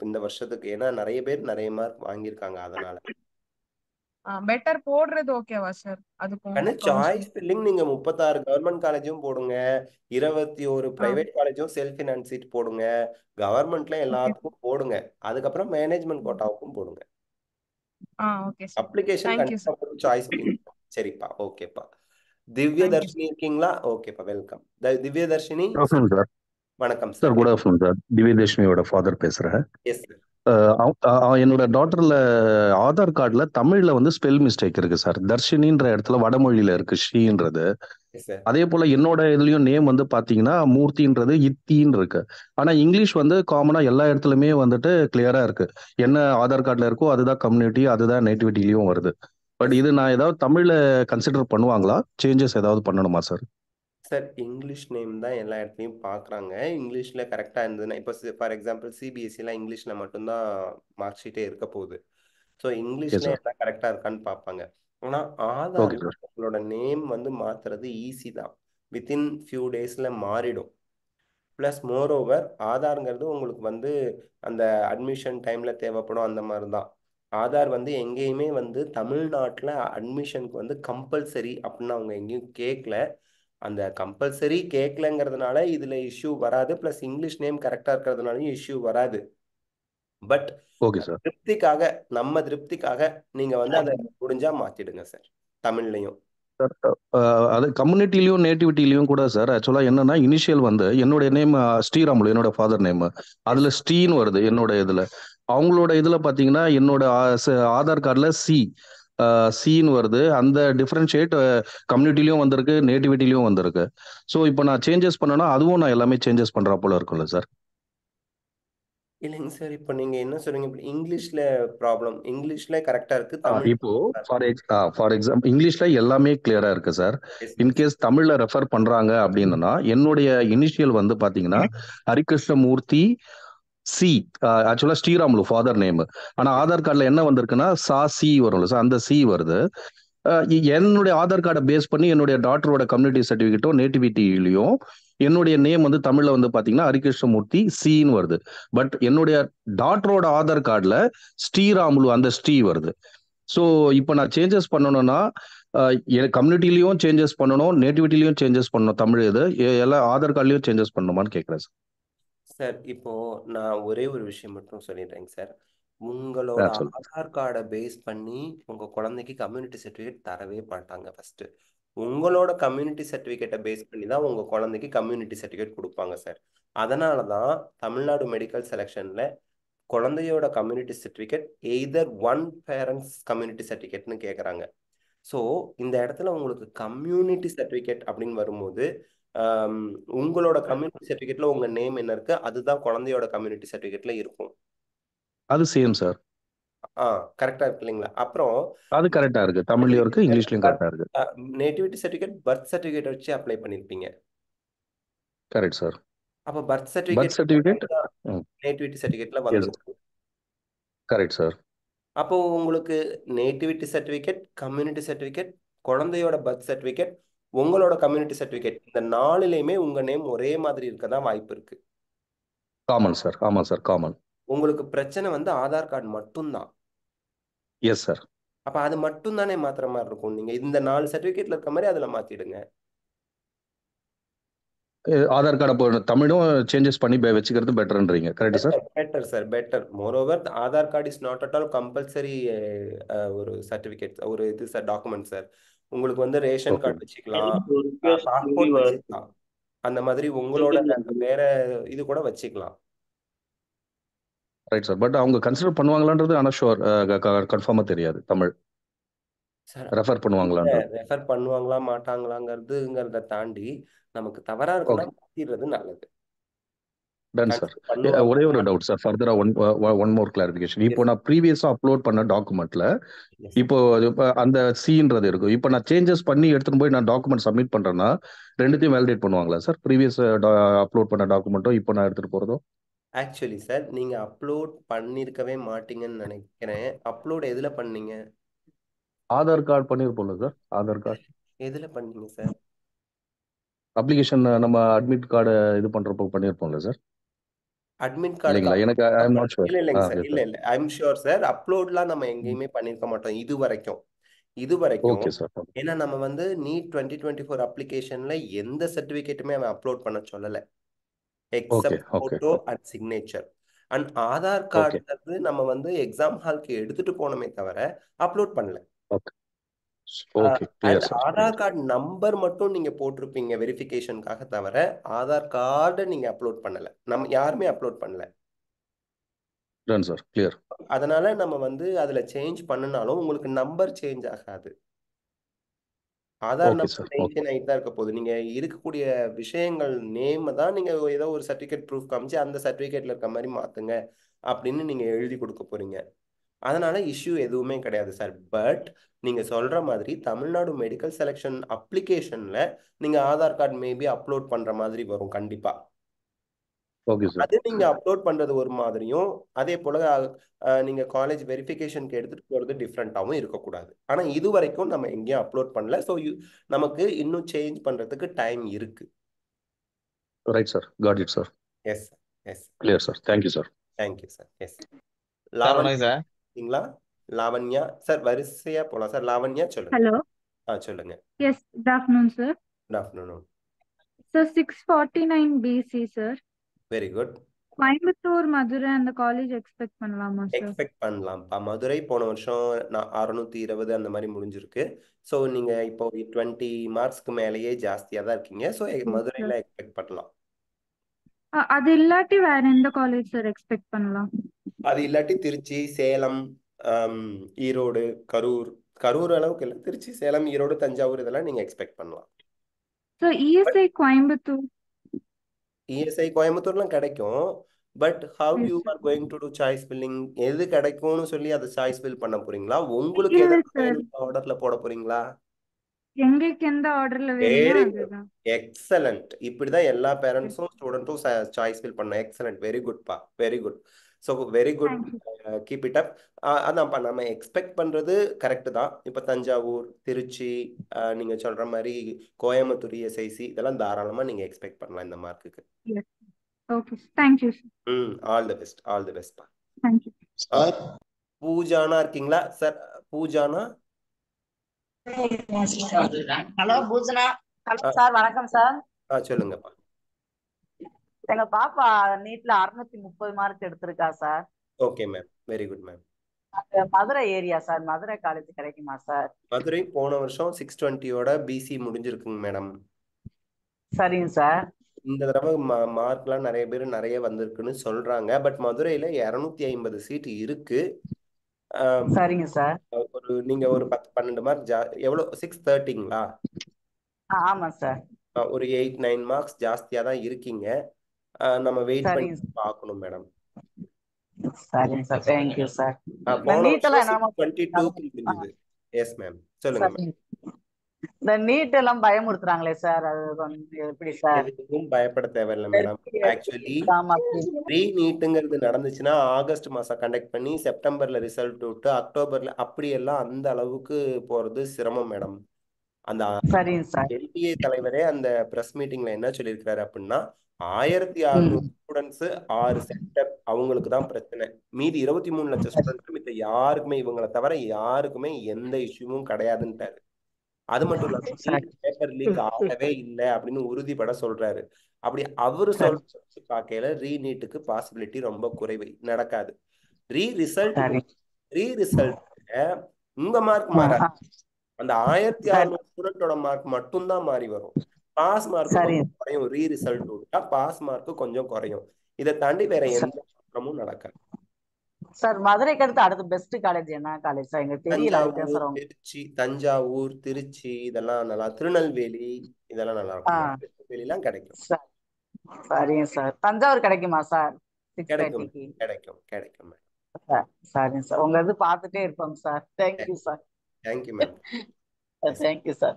இந்த வருஷத்துக்கு. ஏன்னா நிறைய பேர் நிறைய மார்க் வாங்கியிருக்காங்க. அதனால பெட்டர் போடுறது ஓகேவா சார்? அதுக்கும் சாய்ஸ் ஃபில்லிங் நீங்க 36 கவர்மெண்ட் காலேஜும் போடுங்க, 21 பிரைவேட் காலேஜும் செல்ஃப் ஃபினான்ஸ் சீட் போடுங்க, கவர்மெண்ட்ல எல்லாத்துக்கும் போடுங்க, அதுக்கப்புறம் மேனேஜ்மெண்ட் கோட்டாவுக்கும் போடுங்க. Okay sir. அப்ளிகேஷன் கண்டிப்பா போட்டு சாய்ஸ் பண்ணிக்கோங்க. சரிப்பா, ஓகேப்பா. திவ்ய தர்ஷினி இருக்கீங்களா? ஓகேப்பா, வெல்கம். திவ்ய தர்ஷினி சார். வணக்கம் சார். Good afternoon sir. திவ்யதர்ஷினியோட ஃபாதர் பேசுறேன். Yes sir. என்னோட டாட்டர்ல ஆதார் கார்டுல தமிழ்ல வந்து ஸ்பெல் மிஸ்டேக் இருக்கு சார். தர்ஷினின்ற இடத்துல வடமொழியில இருக்கு ஷீன்றது. அதே போல என்னோட இதுலயும் நேம் வந்து பாத்தீங்கன்னா மூர்த்தின்றது இத்தின்னு இருக்கு. ஆனா இங்கிலீஷ் வந்து காமனா எல்லா இடத்துலயுமே வந்துட்டு கிளியரா இருக்கு. என்ன ஆதார் கார்டுல இருக்கோ அதுதான் கம்யூனிட்டி, அதுதான் நேட்டிவிட்டிலையும் வருது. பட் இது நான் ஏதாவது தமிழ்ல கன்சிடர் பண்ணுவாங்களா? சேஞ்சஸ் ஏதாவது பண்ணணுமா சார்? சார், இங்கிலீஷ் நேம் தான் எல்லா இடத்துலையும் பார்க்குறாங்க. இங்கிலீஷில் கரெக்டாக இருந்ததுன்னா, இப்போ ஃபார் எக்ஸாம்பிள் சிபிஎஸ்சிலாம் இங்கிலீஷில் மட்டும்தான் மார்க் ஷீட்டே இருக்க போகுது. ஸோ இங்கிலீஷில் எல்லாம் கரெக்டாக இருக்கான்னு பார்ப்பாங்க. ஆனால் ஆதார் உங்களோட நேம் வந்து மாற்றுறது ஈஸி தான். வித்தின் ஃபியூ டேஸில் மாறிடும். ப்ளஸ் மோரோவர் ஆதாருங்கிறது உங்களுக்கு வந்து அந்த அட்மிஷன் டைமில் தேவைப்படும். அந்த மாதிரி தான் ஆதார் வந்து எங்கேயுமே வந்து தமிழ்நாட்டில் அட்மிஷனுக்கு வந்து கம்பல்சரி அப்படின்னு அவங்க எங்கேயும் கேட்கல. அந்த கம்பல்சரி கேட்கலங்கிறதுனால இதுல இஷ்யூ வராது. பிளஸ் இங்கிலீஷ் நேம் கரெக்டா இருக்கிறதுனாலயும் இஷ்யூ வராது. பட் திருப்திக்காக, நம்ம திருப்திக்காக நீங்க வந்து அதை முடிஞ்சா மாத்திடுங்க சார் தமிழ்லையும். அது கம்யூனிட்டிலையும் நேட்டிவிட்டிலையும் கூட சார். ஆக்சுவலா என்னன்னா இனிஷியல் வந்து என்னுடைய நேம் ஸ்ரீராமுலு, என்னோட ஃபாதர் நேம். அதுல ஸ்ரீன்னு வருது என்னோட இதுல. அவங்களோட இதுல பாத்தீங்கன்னா என்னோட ஆதார் கார்டுல சீன்னு வருது. அந்த டிஃபரன்ஷியேட் கம்யூனிட்டிலையும் வந்திருக்கு, நேட்டிவிட்டிலையும் வந்திருக்கு. ஸோ இப்போ நான் சேஞ்சஸ் பண்ணனா அதுவும் நான் எல்லாமே சேஞ்சஸ் பண்றா போல இருக்கும்ல சார்? இல்லைங்க சார், இப்போ நீங்க என்ன சொல்றீங்க, இங்கிலீஷ்ல ப்ராப்ளம், இங்கிலீஷ்ல கரெக்டா இருக்கு. இப்போ ஃபார் எக்ஸாம்பிள் இங்கிலீஷ்ல எல்லாமே கிளியரா இருக்கு சார். இன்கேஸ் தமிழ்ல ரெஃபர் பண்றாங்க அப்படின்னா என்னுடைய இனிஷியல் வந்து பாத்தீங்கன்னா ஹரிகிருஷ்ணமூர்த்தி சி. ஆக்சுவலா ஸ்ரீராமுலு ஃபாதர் நேம். ஆனா ஆதார் கார்டுல என்ன வந்திருக்குன்னா சி வரும்ல சார், அந்த சி வருது. என்னுடைய ஆதார் கார்டை பேஸ் பண்ணி என்னுடைய டாக்டரோட கம்யூனிட்டி சர்டிஃபிகேட்டோ நேட்டிவிட்டிலையும் என்னுடைய நேம் வந்து தமிழ்ல வந்து பாத்தீங்கன்னா ஹரிகிருஷ்ணமூர்த்தி சின்னு வருது. பட் என்னுடைய டாக்டரோட ஆதார் கார்டுல ஸ்ரீராமுலு அந்த ஸ்ரீ வருது. ஸோ இப்போ நான் சேஞ்சஸ் பண்ணணும்னா கம்யூனிட்டிலையும் சேஞ்சஸ் பண்ணணும், நேட்டிவிட்டிலையும் சேஞ்சஸ் பண்ணணும். தமிழ் இது எல்லா ஆதார் கார்டுலையும் சேஞ்சஸ் பண்ணணுமான்னு கேட்குறேன் சார். சார், இப்போ நான் ஒரே ஒரு விஷயம் மட்டும் சொல்லிடுறேங்க சார். உங்களோட ஆதார் கார்டை பேஸ் பண்ணி உங்க குழந்தைக்கு கம்யூனிட்டி சர்டிஃபிகேட் தரவே மாட்டாங்க. ஃபர்ஸ்ட் உங்களோட கம்யூனிட்டி சர்டிஃபிகேட்டை பேஸ் பண்ணி தான் உங்க குழந்தைக்கு கம்யூனிட்டி சர்டிஃபிகேட் கொடுப்பாங்க சார். அதனால தான் தமிழ்நாடு மெடிக்கல் செலெக்ஷன்ல குழந்தையோட community certificate either one parents community சர்டிஃபிகேட்னு கேட்குறாங்க. ஸோ இந்த இடத்துல உங்களுக்கு கம்யூனிட்டி சர்டிஃபிகேட் அப்படின்னு வரும்போது உங்களோட கம்யூனிட்டி சர்டிஃபிகேட்ல உங்க நேம் என்ன இருக்கு அதுதான் குழந்தையோட கம்யூனிட்டி சர்டிஃபிகேட்ல இருக்கும். அது சேம் சார். கரெக்டா இருக்கு இல்லைங்களா? அப்புறம் அது கரெக்டா இருக்கு, தமிழ்லயும் இருக்கு, இங்கிலீஷ்லயும் கரெக்டா இருக்கு. நேட்டிவிட்டி சர்டிஃபிகேட் பர்த் சர்டிஃபிகேட் வச்சு அப்ளை பண்ணிருப்பீங்க. Correct sir. அப்ப பர்த் சர்டிஃபிகேட் நேட்டிவிட்டி சர்டிஃபிகேட்ல வந்துருக்கு. Correct sir. அப்போ உங்களுக்கு நேட்டிவிட்டி சர்டிஃபிகேட், கம்யூனிட்டி சர்டிஃபிகேட், குழந்தையோட பர்த் சர்டிஃபிகேட், உங்களோட கம்யூனிட்டி சர்டிஃபிகேட், இந்த நாலுலயுமே உங்க நேம் ஒரே மாதிரி இருக்கதான் வாய்ப்பு இருக்கு. Common sir. ஆமா சார், காமன். உங்களுக்கு பிரச்சனை வந்து ஆதார் கார்டு மட்டும்தான். Yes sir. அப்ப அது மட்டும் தானே மாத்திர மாதிரி இருக்கும். நீங்க இந்த 4 சர்டிஃபிகேட்ல இருக்க மாதிரி அதுல மாத்திடுங்க. ஆதார் கார்டு அப்போ தமிழும் சேஞ்சஸ் பண்ணி வச்சுக்கிறது பெட்டர்ன்றீங்க, correct sir? Better sir, better. Moreover Aadhaar card is not at all compulsory ஒரு சர்டிஃபிகேட், ஒரு இது சார், டாக்குமெண்ட் சார். உங்களுக்கு வந்து ரேஷன் ஓகே கார்டு வச்சுக்கலாம், பாஸ்போர்ட் வச்சுக்கலாம், அந்த மாதிரி உங்களோட வேற இது கூட வச்சுக்கலாம். Right sir. பட் அவங்க கன்சிடர் பண்ணுவாங்களான்றது ஆனால் ஷுவர் கன்ஃபார்மாக தெரியாது. தமிழ் சார் ரெஃபர் பண்ணுவாங்களான்றது. ரெஃபர் பண்ணுவாங்களா மாட்டாங்களாங்கிறதுங்கிறத தாண்டி நமக்கு தவறா இருக்குன்னா ஓகே, மாத்திடுறது நல்லது. Ton sir. கன்சிடர் பண்ணுவாங்க. ஒரே ஒரு டவுட் சார், ஃபர்தரா ஒன் மோர் கிளாரிஃபிகேஷன். இப்போ நான் ப்ரீவியஸாக அப்லோட் பண்ண டாக்குமெண்ட்ல இப்போ அந்த சீன்றது இருக்கும். இப்போ நான் சேஞ்சஸ் பண்ணி எடுத்துட்டு போய் நான் டாக்குமெண்ட் சப்மிட் பண்றேன்னா ரெண்டுத்தையும் வேலிடேட் பண்ணுவாங்களா சார்? ப்ரீவியஸ் அப்லோட் பண்ண டாக்குமெண்ட்டும் இப்போ நான் எடுத்துட்டு போறதும்? ஆக்சுவலி சார் நீங்க அப்லோட் பண்ணிருக்கவே மாட்டீங்கன்னு நினைக்கிறேன். அப்லோட் எதுல பண்ணீங்க? ஆதார் கார்டு பண்ணியிருப்போம்ல சார்? ஆதார் கார்டு எதுல பண்ணீங்க சார்? அப்ளிகேஷன் நம்ம அட்மிட் கார்டு இது பண்றப்போ பண்ணியிருப்போம்ல சார்? அட்மிட் கார்டுக்கு இல்லைங்களா? எனக்கு ஐ எம் நாட் ஷுர். இல்ல இல்லைங்க சார், இல்ல இல்ல, ஐ எம் ஷுர் சார். அப்லோட்லாம் நம்ம எங்கேயுமே பண்ணிருக்க மாட்டோம் இது வரைக்கும். Okay sir. ஏன்னா நம்ம வந்து நீட் 2024 அப்ளிகேஷன்ல எந்த சர்டிபிகேட்டுமே அவன் அப்லோட் பண்ண சொல்லல, okay except okay photo and signature. And Aadhaar okay கார்டுங்கிறது நம்ம வந்து எக்ஸாம் ஹாலுக்கு எடுத்துட்டு போனோமே தவிர அப்லோட் பண்ணல. Okay okay clear and sir. Aadhaar card number மட்டும் நீங்க போட்டிருப்பீங்க வெரிஃபிகேஷனுக்காக, தவிர ஆதார் கார்டை நீங்க அப்லோட் பண்ணல, நம்ம யாருமே அப்லோட் பண்ணல. Ton sir, clear. அதனால நம்ம வந்து அதுல சேஞ்ச் பண்ணினாலும் உங்களுக்கு நம்பர் சேஞ்ச் ஆகாது. Aadhaar okay number sir. Okay maintain ஆகிட்டு தான் இருக்க போகுது. நீங்க இருக்கக்கூடிய விஷயங்கள் நேம் தான் நீங்க ஏதோ ஒரு சர்டிஃபிகேட் ப்ரூஃப் காமிச்சு அந்த சர்டிஃபிகேட்ல இருக்க மாதிரி மாத்துங்க அப்படின்னு நீங்க எழுதி கொடுக்க போறீங்க. அதனால இஷ்யூ எதுவுமே கிடையாது சார். பட் நீங்க சொல்ற மாதிரி தமிழ்நாடு மெடிக்கல் செலெக்ஷன் அப்ளிகேஷன்ல நீங்க ஆதார் கார்டு மேபி அப்லோட் பண்ற மாதிரி வரும் கண்டிப்பா. Okay sir. அது நீங்க அப்லோட் பண்றது ஒரு மாதிரியும், அதே போல நீங்க காலேஜ் வெரிஃபிகேஷனுக்கு எடுத்துட்டு போறது டிஃப்ரெண்டாகவும் இருக்கக்கூடாது. ஆனா இது வரைக்கும் நம்ம எங்கேயும் அப்லோட் பண்ணல. ஸோ நமக்கு இன்னும் சேஞ்ச் பண்றதுக்கு டைம் இருக்கு. Right sir, got it sir. Yes yes, clear sir. Thank you sir. Thank you sir. Yes, sir Lavanya வணக்கம் சார். இருக்கீங்களா? லாவண்யா சார், வரிசையா போலாம் சார். லாவண்யா சொல்லுங்க. Hello. சொல்லுங்க. Yes, good afternoon, sir. Good afternoon. Sir, 649 BC, sir. Very good. Coimbatore, Madurai அந்த college expect பண்ணலாமா sir? Expect பண்ணலாம்ப்பா. Madurai போன வருஷம் 620 அந்த மாதிரி முடிஞ்சிருக்கு. ஸோ நீங்க இப்போ 20 மார்க்ஸ்க்கு மேலேயே ஜாஸ்தியா தான் இருக்கீங்க. ஸோ மதுரையில எக்ஸ்பெக்ட் பண்ணலாம். அது இல்லாட்டி வேற எந்த காலேஜ் சார் எக்ஸ்பெக்ட் பண்ணலாம்? அது இல்லாட்டி திருச்சி, சேலம், ஈரோடு, கரூர் அளவுக்கு இல்லை, திருச்சி, சேலம், ஈரோடு, தஞ்சாவூர் இதெல்லாம் நீங்க எக்ஸ்பெக்ட் பண்ணலாம். Sir ESI Coimbatore. இஎஸ்ஐ கோயம்புத்தூர்லாம் கிடைக்கும். But how Yes, you sir. Are going to do choice filling? எது கிடைக்கும்னு சொல்லி அதை சாய்ஸ் ஃபில் பண்ண போறீங்களா? உங்களுக்கு இல்ல எதாவது சார், ஆர்டர்ல போட போறீங்களா? எங்களுக்கு எந்த ஆர்டர்ல வேணுமோ வெரி குட், அதுதான். எக்ஸலண்ட். இப்படிதான் எல்லா பேரண்ட்ஸும் ஸ்டூடெண்ட்டும் சாய்ஸ் ஃபில் பண்ண. எக்ஸலண்ட், வெரி குட்பா, very good. So very good, Thank you. Keep it up. அதான்ப்பா நம்ம எக்ஸ்பெக்ட் பண்றது கரெக்ட் தான். இப்போ தஞ்சாவூர், திருச்சி, நீங்க சொல்ற மாதிரி கோயம்புத்தூர், எஸ்ஐசி இதெல்லாம் தாராளமா நீங்க எக்ஸ்பெக்ட் பண்ணலாம் இந்த மார்க்குக்கு. Yes. Okay. Thank you, sir. All the best, all the பெஸ்ட்பா. Thank you. சார் பூஜானா இருக்கீங்களா sir? Poojana? Hello Poojana. Hello ஆ, சார், வணக்கம் சார். சொல்லுங்கப்பா. எங்க பாப்பா நீட்ல 630 மார்க் எடுத்திருக்கா சார். Okay ma'am, very good ma'am. Madurai area sir, Madurai college கிடைக்குமா சார்? மதுரை போன வருஷம் 620யோட பிசி முடிஞ்சிருக்குங்க மேடம். சரிங்க சார். இந்த தடவை மார்க்லாம் நிறைய பேர் நிறைய வந்திருக்குன்னு சொல்றாங்க. பட் மதுரையில 250 சீட் இருக்கு. சரிங்க சார். நீங்க ஒரு 10-12 மார்க் எவ்வளோ? 630ங்களா? ஆமா சார். ஒரு 8-9 மார்க்ஸ் ஜாஸ்தியா தான் இருக்கீங்க. நம்ம வெயிட் பண்ணி சரிங்க பார்க்கணும் மேடம். சரிங்க சார். Thank you sir. போன நீட்டெல்லாம் வருஷம் என்னமா 622 முடிஞ்சது. எஸ் மேம், சொல்லுங்க மேம். இந்த நீட் எல்லாம் பயமுறுத்துறாங்களே சார், அது கொஞ்சம் எப்படி சார்? எதுவும் பயப்பட தேவையில்லை மேடம். ஆக்சுவலி ப்ரீ நீட்டுங்கிறது நடந்துச்சுன்னா ஆகஸ்ட் மாசம் கண்டக்ட் பண்ணி செப்டம்பர்ல ரிசல்ட் விட்டு அக்டோபர்ல அப்படியெல்லாம் அந்த அளவுக்கு போறது சிரமம் மேடம். அந்த என்டிஏ தலைவரே அந்த பிரஸ் மீட்டிங்ல என்ன சொல்லியிருக்கிறாரு அப்படின்னா 1600 ஸ்டூடெண்ட்ஸ் 6 சென்டர் அவங்களுக்கு தான் பிரச்சனை. மீதி 23 லட்சம் ஸ்டூடெண்ட்ஸ் மித்த யாருக்குமே இவங்களை தவிர யாருக்குமே எந்த இஷ்யூவும் கிடையாதுன்ட்டாரு. அது மட்டும் இல்லாம நீட் பேப்பர் லீக் ஆகவே இல்லை அப்படின்னு உறுதிப்பட சொல்றாரு. அப்படி அவரு சொல்ற பார்க்கையில ரீநீட்டுக்கு பாசிபிலிட்டி ரொம்ப குறைவு, நடக்காது. ரீரிசல்ட் உங்க மார்க் மாறாது, அந்த 1600 ஸ்டூடெண்டோட மார்க் மட்டும்தான் மாறி வரும். பாஸ் மார்க் கொஞ்சம் குறையும், ரீரிசல்ட் விட்டா பாஸ் மார்க் கொஞ்சம் குறையும். இதை தாண்டி வேற எந்த மாற்றமும் நடக்காது. சார் மதுரைக்கு அடுத்து பெஸ்ட் காலேஜ் என்ன காலேஜ் சார்? எங்களுக்கு தெரியல, அதுக்கு சார். தஞ்சாவூர், திருச்சி இதெல்லாம் நல்லா, திருநெல்வேலி இதெல்லாம் நல்லா இருக்கும். திருநெல்வேலிலாம் கிடைக்கும். சரிங்க சார். தஞ்சாவூர் கிடைக்குமா சார்? கிடைக்கும் கிடைக்கும் கிடைக்கும் சரிங்க சார். உங்க இது பார்த்துட்டே இருப்போம் sir. Thank you sir. Thank you ma'am. Thank you sir.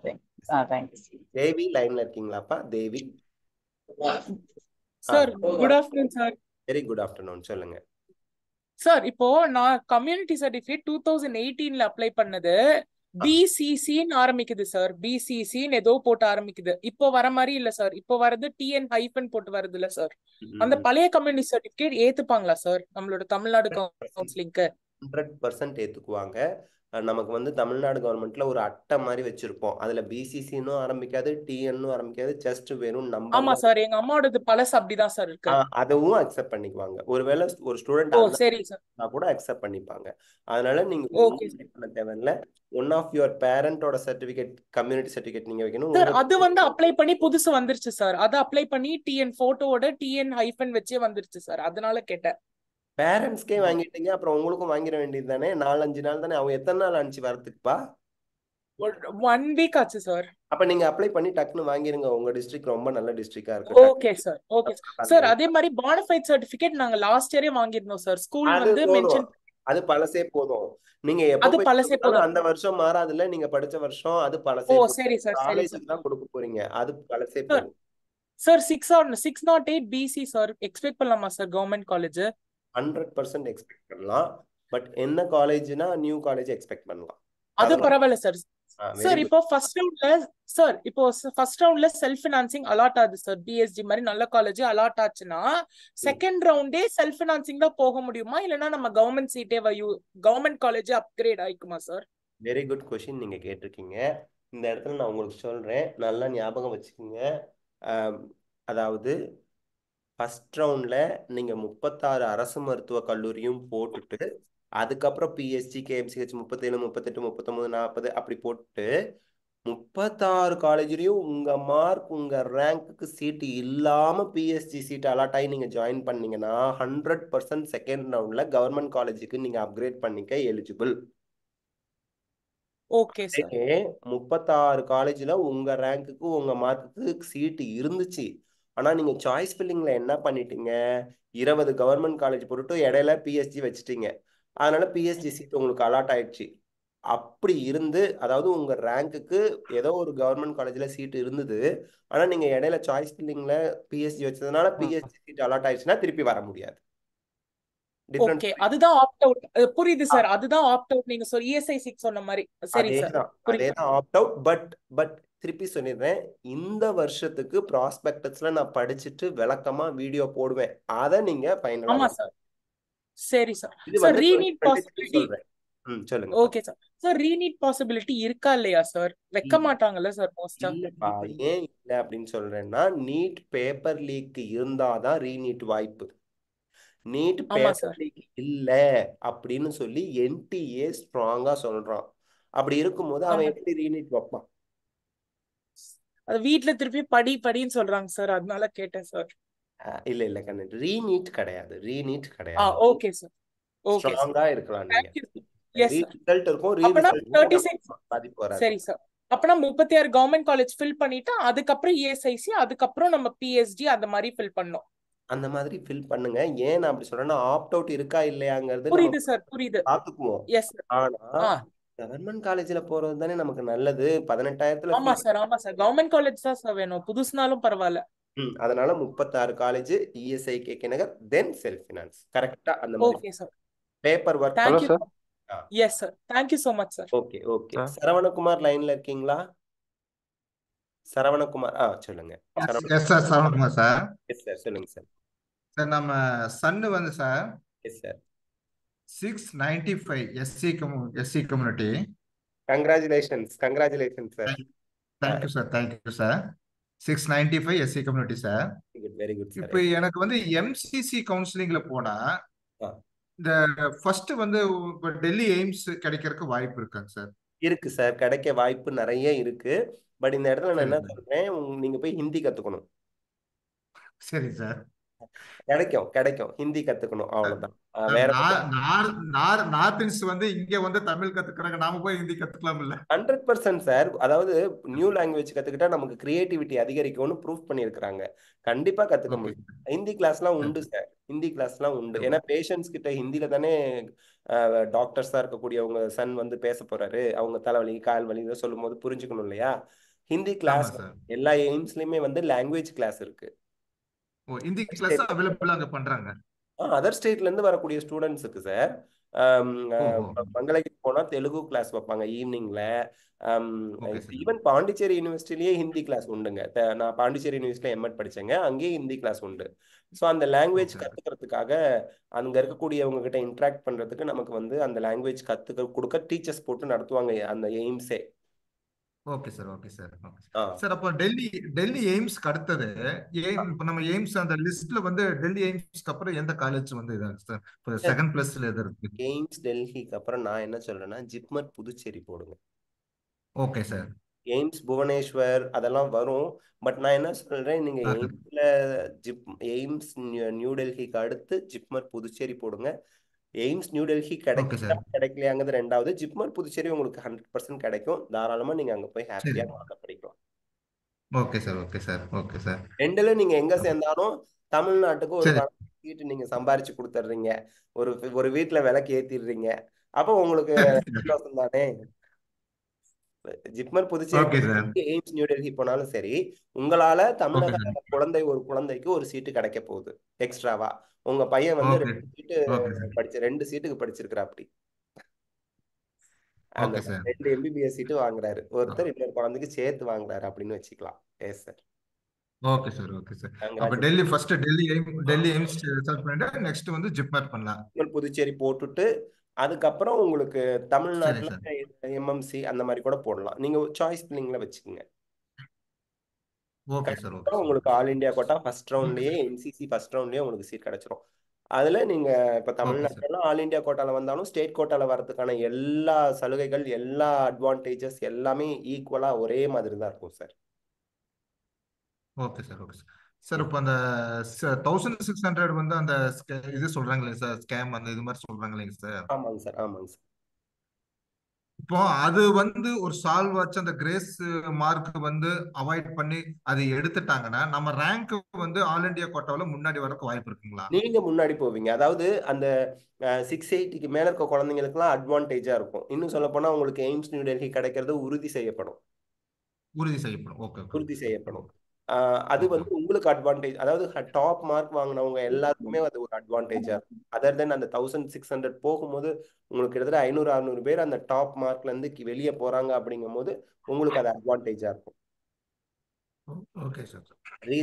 Thank you. Devi லைன்ல இருக்கீங்களாப்பா? Devi sir, good afternoon sir. Very good afternoon, சொல்லுங்க சார். இப்போ நான் கம்யூனிட்டி சர்டிஃபிகேட் 2018ல அப்ளை பண்ணது பிசிசின்னு ஆரம்பிக்குது சார். பிசிசின்னு ஏதோ போட்டு ஆரம்பிக்குது. இப்போ வர மாதிரி இல்ல சார். இப்போ வரது டிஎன் ஹைபன் போட்டு வருது இல்ல சார். அந்த பழைய கம்யூனிட்டி சர்டிஃபிகேட் ஏத்துப்பாங்களா சார் நம்மளோட தமிழ்நாடு கவுன்சிலிங்க்கு? 100% ஏத்துக்குவாங்க. நமக்கு வந்து தமிழ்நாடு கவர்மெண்ட்ல ஒரு அட்டை மாதிரி வச்சிருப்போம். அதுல பிசிசின்னு ஆரம்பிக்காது, டிஎன்னு ஆரம்பிக்காது, ஜஸ்ட் வெறும் நம்பர். ஆமா சார், எங்க அம்மாவோடது பழசு அப்படிதான் சார் இருக்கு. அதுவும் அக்செப்ட் பண்ணிக்குவாங்க. ஒருவேளை ஒரு ஸ்டூடெண்ட் சரி சார் கூட அக்செப்ட் பண்ணிப்பாங்க. அதனால நீங்க பண்ண தேவையில்ல. ஒன் ஆஃப் யுவர் பேரண்டோட சர்டிபிகேட், கம்யூனிட்டி சர்டிபிகேட் நீங்க வைக்கணும் சார். அது வந்து அப்ளை பண்ணி புதுசு வந்துருச்சு சார். அது அப்ளை பண்ணி டிஎன் போட்டோட டிஎன் ஹைபன் வச்சே வந்துருச்சு சார். அதனால கேட்டேன். பேரண்ட்ஸ்க்கே வாங்கிட்டீங்க, அப்புறம் உங்களுக்கும் வாங்கிட வேண்டியது தானே. 4-5 நாள் தானே. அவங்க எத்தனை நாள் அனுப்பிச்சு வரதுக்குப்பா? 1 வீக் ஆச்சு சார். அப்ப நீங்க அப்ளை பண்ணி டக்குன்னு வாங்கிருங்க. உங்க டிஸ்ட்ரிக்ட் ரொம்ப நல்ல டிஸ்ட்ரிக்டா இருக்கு. Okay sir. Okay sir. அதே மாதிரி பானஃபைட் சர்டிபிகேட் நாங்க லாஸ்ட் இயரே வாங்கிருந்தோம் சார். ஸ்கூல் வந்து மென்ஷன். அது பழசே போதும். நீங்க எப்ப பழசே போதும். அந்த வருஷம் மாறாதுல, நீங்க படிச்ச வருஷம் அது பழசே. சரி சார். காலேஜுக்கு தான் கொடுக்க போறீங்க, அது பழசே போதும் சார். 608 பிசி சார் எக்ஸ்பெக்ட் பண்ணலாமா சார் கவர்மெண்ட் காலேஜ்? 100% எக்ஸ்பெக்ட் பண்ணலாம். பட் என்ன காலேஜ்னா நியூ காலேஜ் எக்ஸ்பெக்ட் பண்ணலாம். அது பரவாயில்ல சார். சார் இப்போ ஃபர்ஸ்ட் ரவுண்ட்ல செல்ஃப் ஃபினான்சிங் அலாட் ஆகுது சார். பிஎஸ்ஜி மாதிரி நல்ல காலேஜ் அலாட் ஆச்சுன்னா செகண்ட் ரவுண்டே செல்ஃப் ஃபினான்சிங் தான் போக முடியுமா, இல்லைன்னா நம்ம கவர்மெண்ட் சீட்டே கவர்மெண்ட் காலேஜ் அப்கிரேட் ஆயிக்குமா சார்? வெரி குட் கொஸ்டின் நீங்க கேட்டிருக்கீங்க. இந்த இடத்துல நான் உங்களுக்கு சொல்றேன், நல்லா ஞாபகம் வச்சுக்கோங்க. அதாவது ஃபர்ஸ்ட் ரவுண்ட்ல நீங்க 36 அரசு மருத்துவக் கல்லூரியும் போட்டுட்டு, அதுக்கப்புறம் பிஎஸ்ஜி, கேஎம்சிஹெச் 37, 38, 39, 40 அப்படி போட்டு 36 காலேஜ்லயும் உங்க மார்க், உங்க ரேங்க்கு சீட்டு இல்லாம பிஎஸ்ஜி சீட் அலாட் ஆகி நீங்க ஜாயின் பண்ணீங்கன்னா 100% செகண்ட் ரவுண்ட்ல கவர்மெண்ட் காலேஜுக்கு நீங்க அப்கிரேட் பண்ணிக்க எலிஜிபிள். Okay sir. 36 காலேஜ்ல உங்க ரேங்க்குக்கு உங்க மார்க்குக்கு சீட்டு இருந்துச்சு. ஆனா நீங்க சாய்ஸ் ஃபில்லிங்ல என்ன பண்ணிட்டீங்க, 20 கவர்மெண்ட் காலேஜ் போட்டுட்டு இடையில பிஎஸ்ஜி வச்சுட்டீங்க. அதனால பிஎஸ்ஜி சீட் உங்களுக்கு அலாட் ஆயிடுச்சு. அப்படி இருந்து, அதாவது உங்க ரேங்க்குக்கு ஏதோ ஒரு கவர்மெண்ட் காலேஜ்ல சீட் இருந்தது, ஆனா நீங்க இடையில சாய்ஸ் ஃபில்லிங்ல பிஎஸ்ஜி வச்சதுனால பிஎஸ்ஜி சீட் அலாட் ஆயிடுச்சுன்னா திருப்பி வர முடியாது. ஓகே, அதுதான் ஆப்ட் அவுட். புரியுது சார். அதுதான் ஆப்ட் அவுட். நீங்க இஎஸ்ஐ 6 சொன்ன மாதிரி. சரி சார். அதேதான் ஆப்ட் அவுட். பட் திருப்பி சொல்லிடுறேன், இந்த வருஷத்துக்கு ப்ராஸ்பெக்டஸ்ல நான் படிச்சுட்டு விளக்கமா வீடியோ போடுவேன். அத நீங்க ஃபைனலா. ஆமா சார். சரி சார். சார் ரீநீட் பாசிபிலிட்டி சொல்லுங்க. Okay sir. Sir re-NEET possibility இருக்கா இல்லையா சார்? வைக்க மாட்டாங்கல்ல சார் மோஸ்டா? இல்லப்பா, ஏன் இல்ல அப்படின்னு சொல்றேன்னா, நீட் பேப்பர் லீக் இருந்தாதான் ரீநீட் வாய்ப்பு. நீட் பேப்பர் லீக் இல்ல அப்படின்னு சொல்லி என்டிஏ ஸ்ட்ராங்கா சொல்றான். அப்படி இருக்கும்போது அவன் எப்படி ரீநீட் வைப்பான்? அது வீட்ல திருப்பி படின்னு சொல்றாங்க சார். அதனால கேட்டேன் சார். இல்ல கண்ணு, ரீநீட் கிடையாது. ரீநீட் கிடையாது. Okay sir. ஓகே ஸ்ட்ராங்கா இருக்கலாம் நீங்க. Yes sir. ரிசல்ட் இருக்கும், அப்பனா 36 பாதிப்பு வராது. சரி சார். அப்பனா 36 கவர்மெண்ட் காலேஜ் ஃபில் பண்ணிட்டு அதுக்கப்புறம் இஎஸ்ஐசி, அதுக்கப்புறம் நம்ம பிஎஸ்டி அந்த மாதிரி ஃபில் பண்ணோம். அந்த மாதிரி ஃபில் பண்ணுங்க. ஏன் நான் அப்படி சொல்றேன்னா, ஆப்ட் அவுட் இருக்கா இல்லையாங்கிறது புரியுது சார். புரியுது. பாத்துக்குவோம். Yes sir. ஆனா கவர்மெண்ட் காலேஜ்ல போறது தானே நமக்கு நல்லது. 18,000 ஆமா சார். ஆமா சார். கவர்மெண்ட் காலேஜ் தான் சார் வேணும், புதுசுனாலும் பரவாயில்ல. அதனால 36 college, ESI, KK Nagar, then self finance. கரெக்ட்டா அந்த மாதிரி. Okay sir. Paper work. Thank you. Yes sir. Thank you so much sir. Okay. Saravanakumar லைன்ல இருக்கீங்களா? சரவணகுமார் சொல்லுங்க. Yes sir, Saravanakumar sir. Yes sir, சொல்லுங்க சார். சார் நம்ம சன்னு வந்து sir yes sir 695 SC community congratulations sir. Thank you sir, thank you sir. 695 SC community sir. Very good sir. இப்போ எனக்கு வந்து MCC கவுன்சிலிங்ல போனா இந்த ஃபர்ஸ்ட் வந்து டெல்லி எய்ம்ஸ் கிடைக்கிறதுக்கு வாய்ப்பு இருக்காங்க சார்? இருக்கு சார், கிடைக்க வாய்ப்பு நிறைய இருக்கு. பட் இந்த இடத்துல நான் என்ன சொல்றேன், நீங்க போய் ஹிந்தி கத்துக்கணும். சரி சார். கிடைக்கும் ஹிந்தி கத்துக்கணும், அவ்வளவுதான். வேற நார்த் வந்து இங்க வந்து தமிழ் கத்துக்கிறாங்க, நாம போய் ஹிந்தி கத்துக்கலாம் இல்ல? 100% சார். அதாவது நியூ லாங்குவேஜ் கத்துக்கிட்டா நமக்கு கிரியேட்டிவிட்டி அதிகரிக்கும்னு ப்ரூவ் பண்ணியிருக்கிறாங்க. கண்டிப்பா கத்துக்க முடியும். ஹிந்தி கிளாஸ்லாம் உண்டு சார், ஹிந்தி கிளாஸ்லாம் உண்டு. ஏன்னா பேஷண்ட்ஸ் கிட்ட ஹிந்தில தானே டாக்டர்ஸா இருக்கக்கூடியவங்க சன் வந்து பேச போறாரு. அவங்க தலைவலி கால் வலி இதை சொல்லும் போது புரிஞ்சுக்கணும் இல்லையா? ஹிந்தி கிளாஸ் எல்லா எய்ம்ஸ்லயுமே வந்து லாங்குவேஜ் கிளாஸ் இருக்கு. ஹிந்தி கிளாஸ் அவைலபிளா அங்க பண்றாங்க. அதர் ஸ்டேட்ல இருந்து வரக்கூடிய ஸ்டூடெண்ட்ஸுக்கு சார் மங்களகிரி போனா தெலுங்கு கிளாஸ் வைப்பாங்க ஈவினிங்ல. ஈவன் பாண்டிச்சேரி யூனிவர்சிட்டிலேயே ஹிந்தி கிளாஸ் உண்டுங்க. நான் பாண்டிச்சேரி யூனிவர்சிட்டியில எம்எட் படிச்சேங்க, அங்கேயே ஹிந்தி கிளாஸ் உண்டு. ஸோ அந்த லாங்குவேஜ் கத்துக்கிறதுக்காக அங்க இருக்கக்கூடியவங்க கிட்ட இன்ட்ராக்ட் பண்றதுக்கு நமக்கு வந்து அந்த லாங்குவேஜ் கொடுக்க டீச்சர்ஸ் போட்டு நடத்துவாங்க அந்த எய்ம்ஸே. Okay sir, okay sir, okay sir. அப்போ டெல்லி எய்ம்ஸ்க்கு அடுத்தது இப்போ நம்ம எய்ம்ஸ் அந்த லிஸ்ட்ல வந்து டெல்லி எய்ம்ஸ்க்கு அப்புறம் எந்த காலேஜ் வந்து இதாங்க சார்? இப்போ செகண்ட் பிளேஸ்ல எது இருக்கு? எய்ம்ஸ் டெல்லிக்கு அப்புறம் நான் என்ன சொல்றேன்னா ஜிப்மர் புதுச்சேரி போடுங்க. Okay sir. எய்ம்ஸ் புவனேஸ்வர் அதெல்லாம் வரும். பட் நான் என்ன சொல்றேன், நீங்க எய்ம்ஸ் நியூ டெல்லிக்கு அடுத்து ஜிப்மர் புதுச்சேரி போடுங்க. எய்ம்ஸ் நியூ டெல்லி கிடைக்கலையாங்கிறது ரெண்டாவது. ஜிப்மர் புதுச்சேரி உங்களுக்கு 100% கிடைக்கும். தாராளமா நீங்க அங்க போய் ஹாப்பியா படிக்கலாம். Okay sir, okay sir, okay sir. ரெண்டுல நீங்க எங்க சேர்ந்தாலும் தமிழ்நாட்டுக்கு ஒரு சீட்டு நீங்க சம்பாரிச்சு கொடுத்துட்றீங்க, ஒரு வீட்டுல விலைக்கு ஏத்திடுறீங்க. அப்போ உங்களுக்கு சந்தோஷம் தானே? ஜிப்மர் புதுச்சேரி எய்ம்ஸ் நியூ டெல்லி போனாலும் சரி, உங்களால தமிழக ஒரு குழந்தைக்கு ஒரு சீட்டு கிடைக்க போகுது எக்ஸ்ட்ராவா. உங்க பையன் வந்து 2 சீட்டுக்கு படிச்சிருக்கிறா, அப்படி அந்த 2 MBBS சீட்டு வாங்குறாரு ஒருத்தர், இன்னொரு குழந்தைக்கு சேர்த்து வாங்குறாரு அப்படின்னு வச்சுக்கலாம். Yes sir. Okay sir, okay sir. அப்ப Delhi first Delhi AIIMS select பண்ணிட்டு நெக்ஸ்ட் வந்து ஜிப்மர் பண்ணலாம். புதுச்சேரி போட்டுட்டு அதுக்கப்புறம் உங்களுக்கு தமிழ்நாட்டுல எம்எம்சி அந்த மாதிரி கூட போடலாம். நீங்க சாய்ஸ் பில்லிங்ல வச்சுக்கோங்க. Okay sir, okay. உங்களுக்கு ஆல் இந்தியா கோட்டா ஃபர்ஸ்ட் ரவுண்ட்லயே என்சிசி ஃபர்ஸ்ட் ரவுண்ட்லயே உங்களுக்கு சீட் கிடைச்சிரும். அதுல நீங்க இப்ப தமிழ்நாட்டுல ஆல் இந்தியா கோட்டால வந்தாலும் ஸ்டேட் கோட்டால வரதுக்கான எல்லா சலுகைகள் எல்லா அட்வான்டேஜஸ் எல்லாமே ஈக்குவலா ஒரே மாதிரி தான் இருக்கும் sir. Okay sir, okay sir. Sir இப்போ அந்த 1600 வந்து அந்த இது சொல்றாங்களே சார், ஸ்கேம் அந்த இது மாதிரி சொல்றாங்களே சார்? ஆமாங்க சார், ஆமாங்க சார். இப்போ அது வந்து ஒரு சால்வ் ஆச்சு, அந்த கிரேஸ் மார்க் வந்து அவாய்ட் பண்ணி அதை எடுத்துட்டாங்கன்னா நம்ம ரேங்க் வந்து ஆல் இந்தியா கோட்டாவில முன்னாடி வரக்கு வாய்ப்பு இருக்குங்களா? நீங்க முன்னாடி போவீங்க. அதாவது அந்த 680க்கு மேல இருக்க குழந்தைங்களுக்குலாம் அட்வான்டேஜா இருக்கும். இன்னும் சொல்ல போனா உங்களுக்கு எய்ம்ஸ் நியூ டெல்லி கிடைக்கிறது உறுதி செய்யப்படும். ஓகே, உறுதி செய்யப்படும். அது வந்து உங்களுக்கு அட்வான்டேஜ். அதாவது டாப் மார்க் வாங்கினவங்க எல்லாருக்குமே அது ஒரு அட்வான்டேஜா இருக்கும். அதர் தென் அந்த 1600 போகும்போது உங்களுக்கு கிட்டத்தட்ட 500-600 பேர் அந்த டாப் மார்க்ல இருந்து வெளியே போறாங்க. அப்படிங்கும் போது உங்களுக்கு அது அட்வான்டேஜா இருக்கும். Okay sir.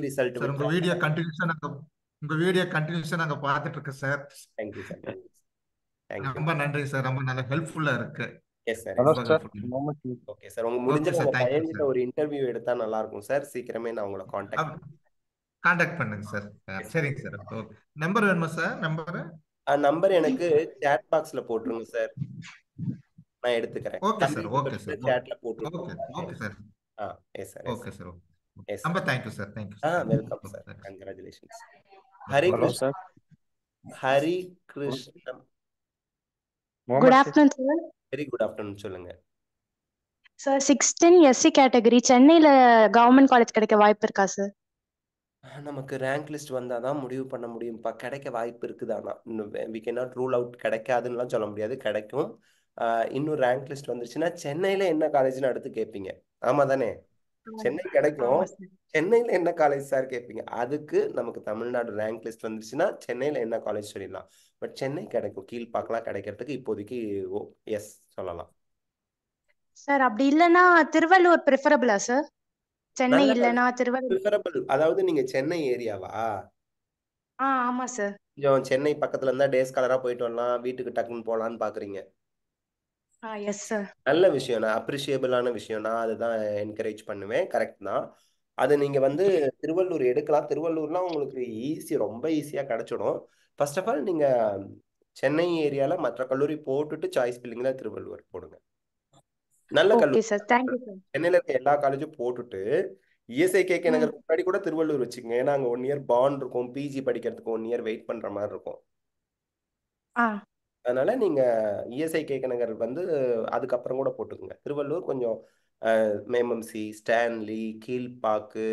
ரிசல்ட் உங்க வீடியோ கண்டினியூஷன் நாங்க பார்த்துட்டு இருக்கோம் சார். Thank you sir. ரொம்ப நன்றி சார், ரொம்ப நல்ல ஹெல்ப்ஃபுல்லா இருக்கு. S sir. ஓகே சார், உங்க முடிஞ்ச உங்க பையன்கிட்ட ஒரு இன்டர்வியூ எடுத்தா நல்லா இருக்கும் சார். சீக்கிரமே நான் உங்களை கான்டாக்ட் பண்ணுங்க சார். சரிங்க சார். நம்பர் வேணுமா சார்? நம்பர் எனக்கு சாட் பாக்ஸ்ல போட்டுருங்க சார், நான் எடுத்துக்கிறேன். Okay sir, okay sir. சாட்ல போட்டுருங்க. Okay sir. Yes sir. Okay sir. ரொம்ப thank you sir. Thank you. Welcome sir. Congratulations. Hari Krishnan. Hari Krishnan. Good afternoon sir. Very good afternoon. சொல்லுங்க சார். 610 எஸ்சி கேட்டகரி சென்னையில கவர்மெண்ட் காலேஜ் கிடைக்க வாய்ப்பு இருக்கா சார்? நமக்கு ரேங்க் லிஸ்ட் வந்தாதான் முடிவு பண்ண முடியும்ப்பா. கிடைக்க வாய்ப்பு இருக்குதானா? we cannot rule out. கிடைக்காதுன்னுலாம் சொல்ல முடியாது, கிடைக்கும். இன்னும் ரேங்க் லிஸ்ட் வந்துருச்சுன்னா சென்னையில என்ன காலேஜ்னு அடுத்து கேட்பீங்க. ஆமா தானே? சென்னை கிடைக்கும், சென்னையில என்ன காலேஜ் சார் கேட்பீங்க. அதுக்கு நமக்கு தமிழ்நாடு ரேங்க் லிஸ்ட் வந்துருச்சுன்னா சென்னையில என்ன காலேஜ் சொல்லிடலாம். பட் சென்னை கிடைக்கும், கீழ்பாக்கலாம் கிடைக்கிறதுக்கு இப்போதைக்கு எஸ் சொல்லலாம் சார். அப்படி இல்லைன்னா திருவள்ளூர் ப்ரிஃபரபிளா சார்? சென்னை இல்லைன்னா திருவள்ளூர். அதாவது நீங்க சென்னை ஏரியாவா? ஆமா சார். கொஞ்சம் சென்னை பக்கத்துல இருந்தா டேஸ் காலரா போயிட்டு வரலாம், வீட்டுக்கு டக்குன்னு போலான்னு பாக்குறீங்க. Yes sir. நல்ல விஷயம், நான் அப்ரிஷியபிளான விஷயம், நான் அதுதான் என்கரேஜ் பண்ணுவேன். கரெக்ட் தான். அது நீங்க வந்து திருவள்ளூர் எடுக்கலாம். திருவள்ளூர்லாம் உங்களுக்கு ரொம்ப ஈஸியா கிடைச்சிடும். ஃபர்ஸ்ட் ஆஃப் ஆல் நீங்க சென்னை ஏரியால மற்ற கல்லூரி போட்டுட்டு சாய்ஸ் பில்லிங்ல திருவள்ளூர் போடுங்க. நல்ல ஓகே கல்லூரி. Sir, thank you sir. சென்னையில இருக்க எல்லா காலேஜும் போட்டுட்டு இஎஸ்ஐ கேக் எனக்கு முன்னாடி கூட திருவள்ளூர் வச்சுக்கோங்க. ஏன்னா அங்க 1 இயர் பாண்ட் இருக்கும், பிஜி படிக்கிறதுக்கு 1 இயர் வெயிட் பண்ற மாதிரி இருக்கும். அதனால நீங்க இஎஸ்ஐ கேக் நகர் வந்து அதுக்கப்புறம் கூட போட்டுக்கோங்க. திருவள்ளூர் கொஞ்சம் மேமம்சி, ஸ்டான்லி, கீழ்பாக்கு,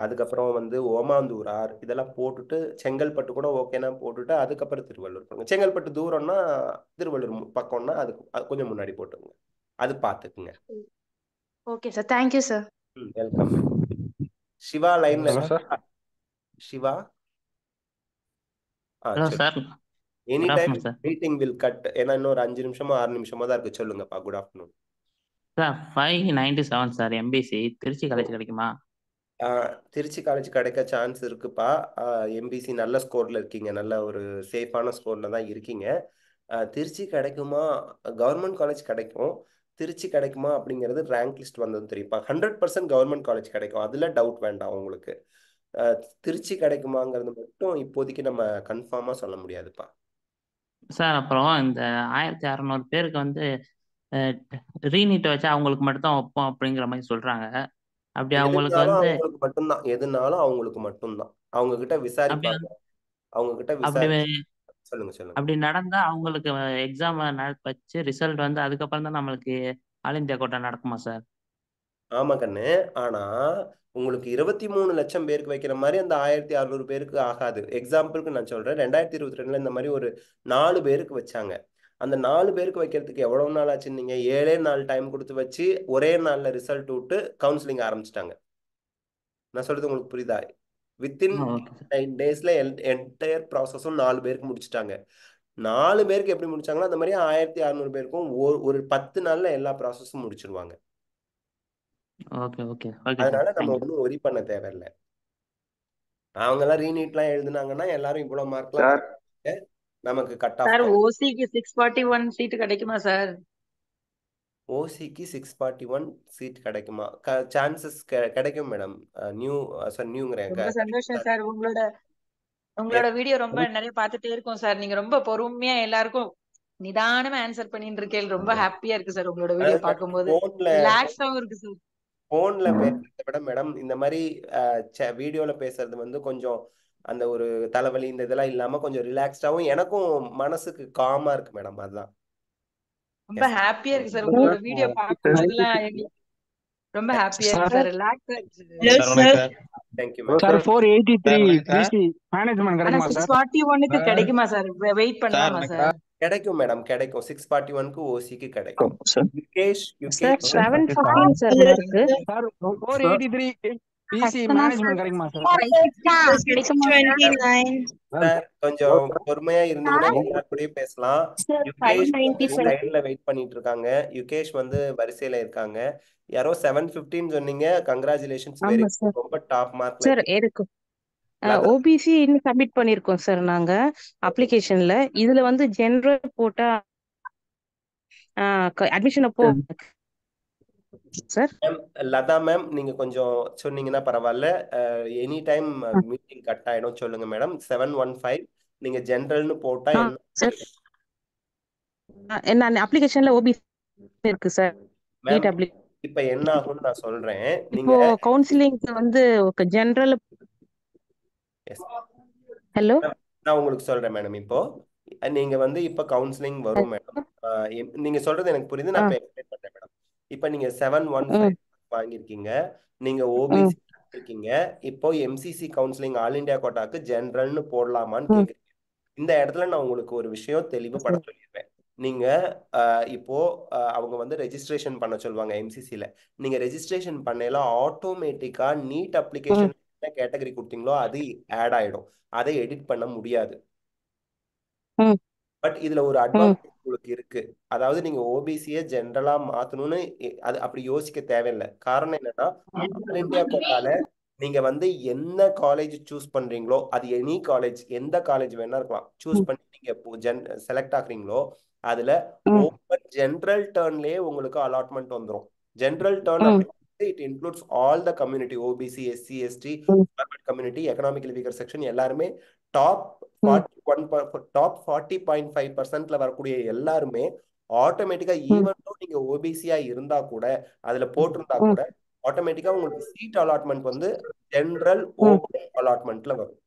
அதுக்கப்புறம் வந்து ஓமாந்தூரார் இதெல்லாம் போட்டுட்டு செங்கல்பட்டு கூட ஓகேனா போட்டுட்டு அதுக்கப்புறம் திருவள்ளூர் போடுங்க. செங்கல்பட்டு தூரம்னா திருவள்ளூர் பக்கம்னா அது கொஞ்சம் முன்னாடி போட்டுக்கோங்க. அது பார்த்துக்குங்க. Okay sir, thank you sir. Welcome. Siva லைன்ல hello sir. Siva hello sir. Any good time afternoon sir. Meeting will cut. ஏன்னா இன்னொரு 5 நிமிஷமோ 6 நிமிஷமோ தான் இருக்கு. சொல்லுங்கப்பா. Good afternoon sir. 597 sir MBC Trichy college கிடைக்குமா? திருச்சி காலேஜ் கிடைக்க சான்ஸ் இருக்குப்பா. எம்பிசி நல்ல ஸ்கோர்ல இருக்கீங்க, நல்ல ஒரு சேஃபான ஸ்கோர்ல தான் இருக்கீங்க. திருச்சி கிடைக்குமா? கவர்மெண்ட் காலேஜ் கிடைக்கும். திருச்சி கிடைக்குமா அப்படிங்கிறது ரேங்க் லிஸ்ட் வந்தது தெரியுப்பா. 100% கவர்மெண்ட் காலேஜ் கிடைக்கும், அதுல டவுட் வேண்டாம் உங்களுக்கு. திருச்சி கிடைக்குமாங்கிறது மட்டும் இப்போதைக்கு நம்ம கன்ஃபார்மா சொல்ல முடியாதுப்பா. சார் அப்புறம் இந்த 1600 பேருக்கு வந்து ரீநீட் வச்சா அவங்களுக்கு மட்டும் தான் வைப்போம் அப்படிங்கிற மாதிரி சொல்றாங்க. அப்படி அவங்களுக்கு எதுனாலும் வந்து அவங்களுக்கு மட்டும்தான், எதுனாலும் அவங்களுக்கு மட்டும்தான். அவங்க கிட்ட அப்படி விசாரிப்பாங்க. அவங்க கிட்ட அப்படி சொல்லுங்க சொல்லுங்க. அப்படி நடந்தா அவங்களுக்கு எக்ஸாம் வச்சு ரிசல்ட் வந்து அதுக்கப்புறம் தான் நம்மளுக்கு ஆல் இந்தியா கோட்டா நடக்குமா சார்? ஆமா கண்ணு. ஆனா உங்களுக்கு 23 லட்சம் பேருக்கு வைக்கிற மாதிரி அந்த 1600 பேருக்கு ஆகாது. எக்ஸாம்பிளுக்கு நான் சொல்றேன், 2022ல இந்த மாதிரி ஒரு 4 பேருக்கு வச்சாங்க. அந்த 4 பேருக்கு வைக்கிறதுக்கு எவ்வளவு நாள் ஆச்சுன்னு நீங்க 7 நாள் டைம் கொடுத்து வச்சு ஒரே நாள்ல ரிசல்ட் விட்டு கவுன்சிலிங் ஆரம்பிச்சிட்டாங்க. நான் சொல்றது உங்களுக்கு புரியுதா? வித்தின் 9 டேஸ்ல என்டையர் ப்ராசஸும் 4 பேருக்கு முடிச்சுட்டாங்க. 4 பேருக்கு எப்படி முடிச்சாங்களோ அந்த மாதிரி 1600 பேருக்கும் ஒரு 10 நாள்ல எல்லா ப்ராசஸும் முடிச்சிருவாங்க. ஓகே ஓகே ஓகே அதனால சார். நம்ம தேங்க்யூ. ஒன்றும் ஒரி பண்ண தேவையில்லை. அவங்க எல்லாம் ரீநீட்லாம் எழுதுனாங்கன்னா எல்லாரும் இவ்வளவு மார்க்லாம் சார் நமக்கு கட் ஆஃப் சார் ஓசிக்கு 641 சீட் கிடைக்குமா சார்? ஓசிக்கு 641 சீட் கிடைக்குமா? சான்சஸ் கிடைக்கும் மேடம். நியூங்கிறேன். ரொம்ப சந்தோஷம் சார். உங்களோட வீடியோ ரொம்ப நிறைய பார்த்துட்டே இருக்கோம் சார். நீங்க ரொம்ப பொறுமையா எல்லாருக்கும் நிதானமா ஆன்சர் பண்ணிட்டு இருக்கேன். ரொம்ப ஹாப்பியா இருக்கு சார் உங்களோட வீடியோ பார்க்கும்போது. ரிலாக்ஸாவும் இருக்கு சார். போன்ல பேசுறதை விட மேடம் இந்த மாதிரி வீடியோல பேசுறது வந்து கொஞ்சம் அந்த ஒரு தலைவலி இந்த இதெல்லாம் இல்லாம கொஞ்சம் ரிலாக்ஸ்டாவும் எனக்கும் மனசுக்கு காமா இருக்கு மேடம். அதுதான் ரொம்ப ஹாப்பியா இருக்கு சார் உங்களோட வீடியோ பார்க்கும்போதெல்லாம். எங்களுக்கு ரொம்ப ஹாப்பியா இருக்கு சார். ரிலாக்ஸா இருக்கு sir. Thank you, ma'am. Sir 483 BC management கிடைக்குமா சார்? 641க்கு கிடைக்குமா சார்? வெயிட் பண்ணலாமா சார்? கிடைக்கும் மேடம், கிடைக்கும். 641க்கு ஓசிக்கு கிடைக்கும். Yukesh sir 715 sir mark. Sir 483 BC management கிடைக்குமா சார்? சார் கொஞ்சம் பொறுமையா இருந்தீங்கன்னா எல்லாரும் கூடயும் பேசலாம். யுகேஷ் லைன்ல வெயிட் பண்ணிட்டு இருக்காங்க. யுகேஷ் வந்து வரிசையில இருக்காங்க. யாரோ 715 சொன்னீங்க. Congratulations, very good. ரொம்ப டாப் மார்க்ல சார் இருக்கு. ஓபிசி இன்னும் சப்மிட் பண்ணிருக்கோம் சார் நாங்க அப்ளிகேஷன்ல. இதுல வந்து ஜெனரல் போட்டா அட்மிஷன் அப்போ சார். லதா மேம் நீங்க கொஞ்சம் சொன்னீங்கன்னா பரவாயில்ல. எனி டைம் மீட்டிங் கட் ஆயிடும். சொல்லுங்க மேடம். 715 நீங்க ஜெனரல்னு போட்டா சார் என்ன அப்ளிகேஷன்ல ஓபிசி இருக்கு சார். இப்ப என்ன ஆகும்னு நான் சொல்றேன். இப்போ கவுன்சிலிங் வந்து ஜெனரல். ஹலோ, நான் உங்களுக்கு சொல்றேன் மேடம். இப்போ நீங்க வந்து இப்ப கவுன்சிலிங் வரும் மேடம். நீங்க சொல்றது எனக்கு புரியுது. நான் இப்ப எக்ஸ்பிளைன் பண்றேன் மேடம். இப்ப நீங்க 715 வாங்கியிருக்கீங்க. நீங்க ஓபிசி இருக்கீங்க. இப்போ எம்சிசி கவுன்சிலிங் ஆல் இந்தியா கோட்டாக்கு ஜெனரல்னு போடலாமான்னு கேக்குறீங்க. இந்த இடத்துல நான் உங்களுக்கு ஒரு விஷயம் தெளிவுபட சொல்லிடுறேன். நீங்க இப்போ அவங்க வந்து ரெஜிஸ்ட்ரேஷன் பண்ண சொல்லுவாங்க எம்சிசில. நீங்க ரெஜிஸ்ட்ரேஷன் பண்ணல ஆட்டோமேட்டிக்கா நீட் அப்ளிகேஷன் என்ன கேட்டகரி கொடுத்தீங்களோ அது ஆட் ஆயிடும். அதை எடிட் பண்ண முடியாது. பட் இதுல ஒரு அட்வான்டேஜ் உங்களுக்கு இருக்கு. அதாவது நீங்க ஓபிசியை ஜெனரலா மாத்தணும்னு அது அப்படி யோசிக்க தேவையில்லை. காரணம் என்னன்னா ஆல் இந்தியா கோட்டால நீங்க வந்து என்ன காலேஜ் சூஸ் பண்றீங்களோ அது எனி காலேஜ், எந்த காலேஜ் வேணா இருக்கலாம், சூஸ் பண்ணி நீங்க செலக்ட் ஆகுறீங்களோ அதுல ஓபன் ஜென்ரல் டர்ன்லயே உங்களுக்கு அலாட்மெண்ட் வந்துடும். ஜென்ரல் டர்ன் அப்படி it includes all the community, OBC, SC, ST, community, economically weaker section எல்லாருமே டாப் 40.5%ல வரக்கூடிய எல்லாருமே ஆட்டோமேட்டிக்கா ஈவன் நீங்க ஓபிசியா இருந்தா கூட அதுல போட்டிருந்தா கூட ஆட்டோமேட்டிக்கா உங்களுக்கு சீட் அலாட்மெண்ட் வந்து ஜென்ரல் ஓபன் அலாட்மெண்ட்ல வரும்.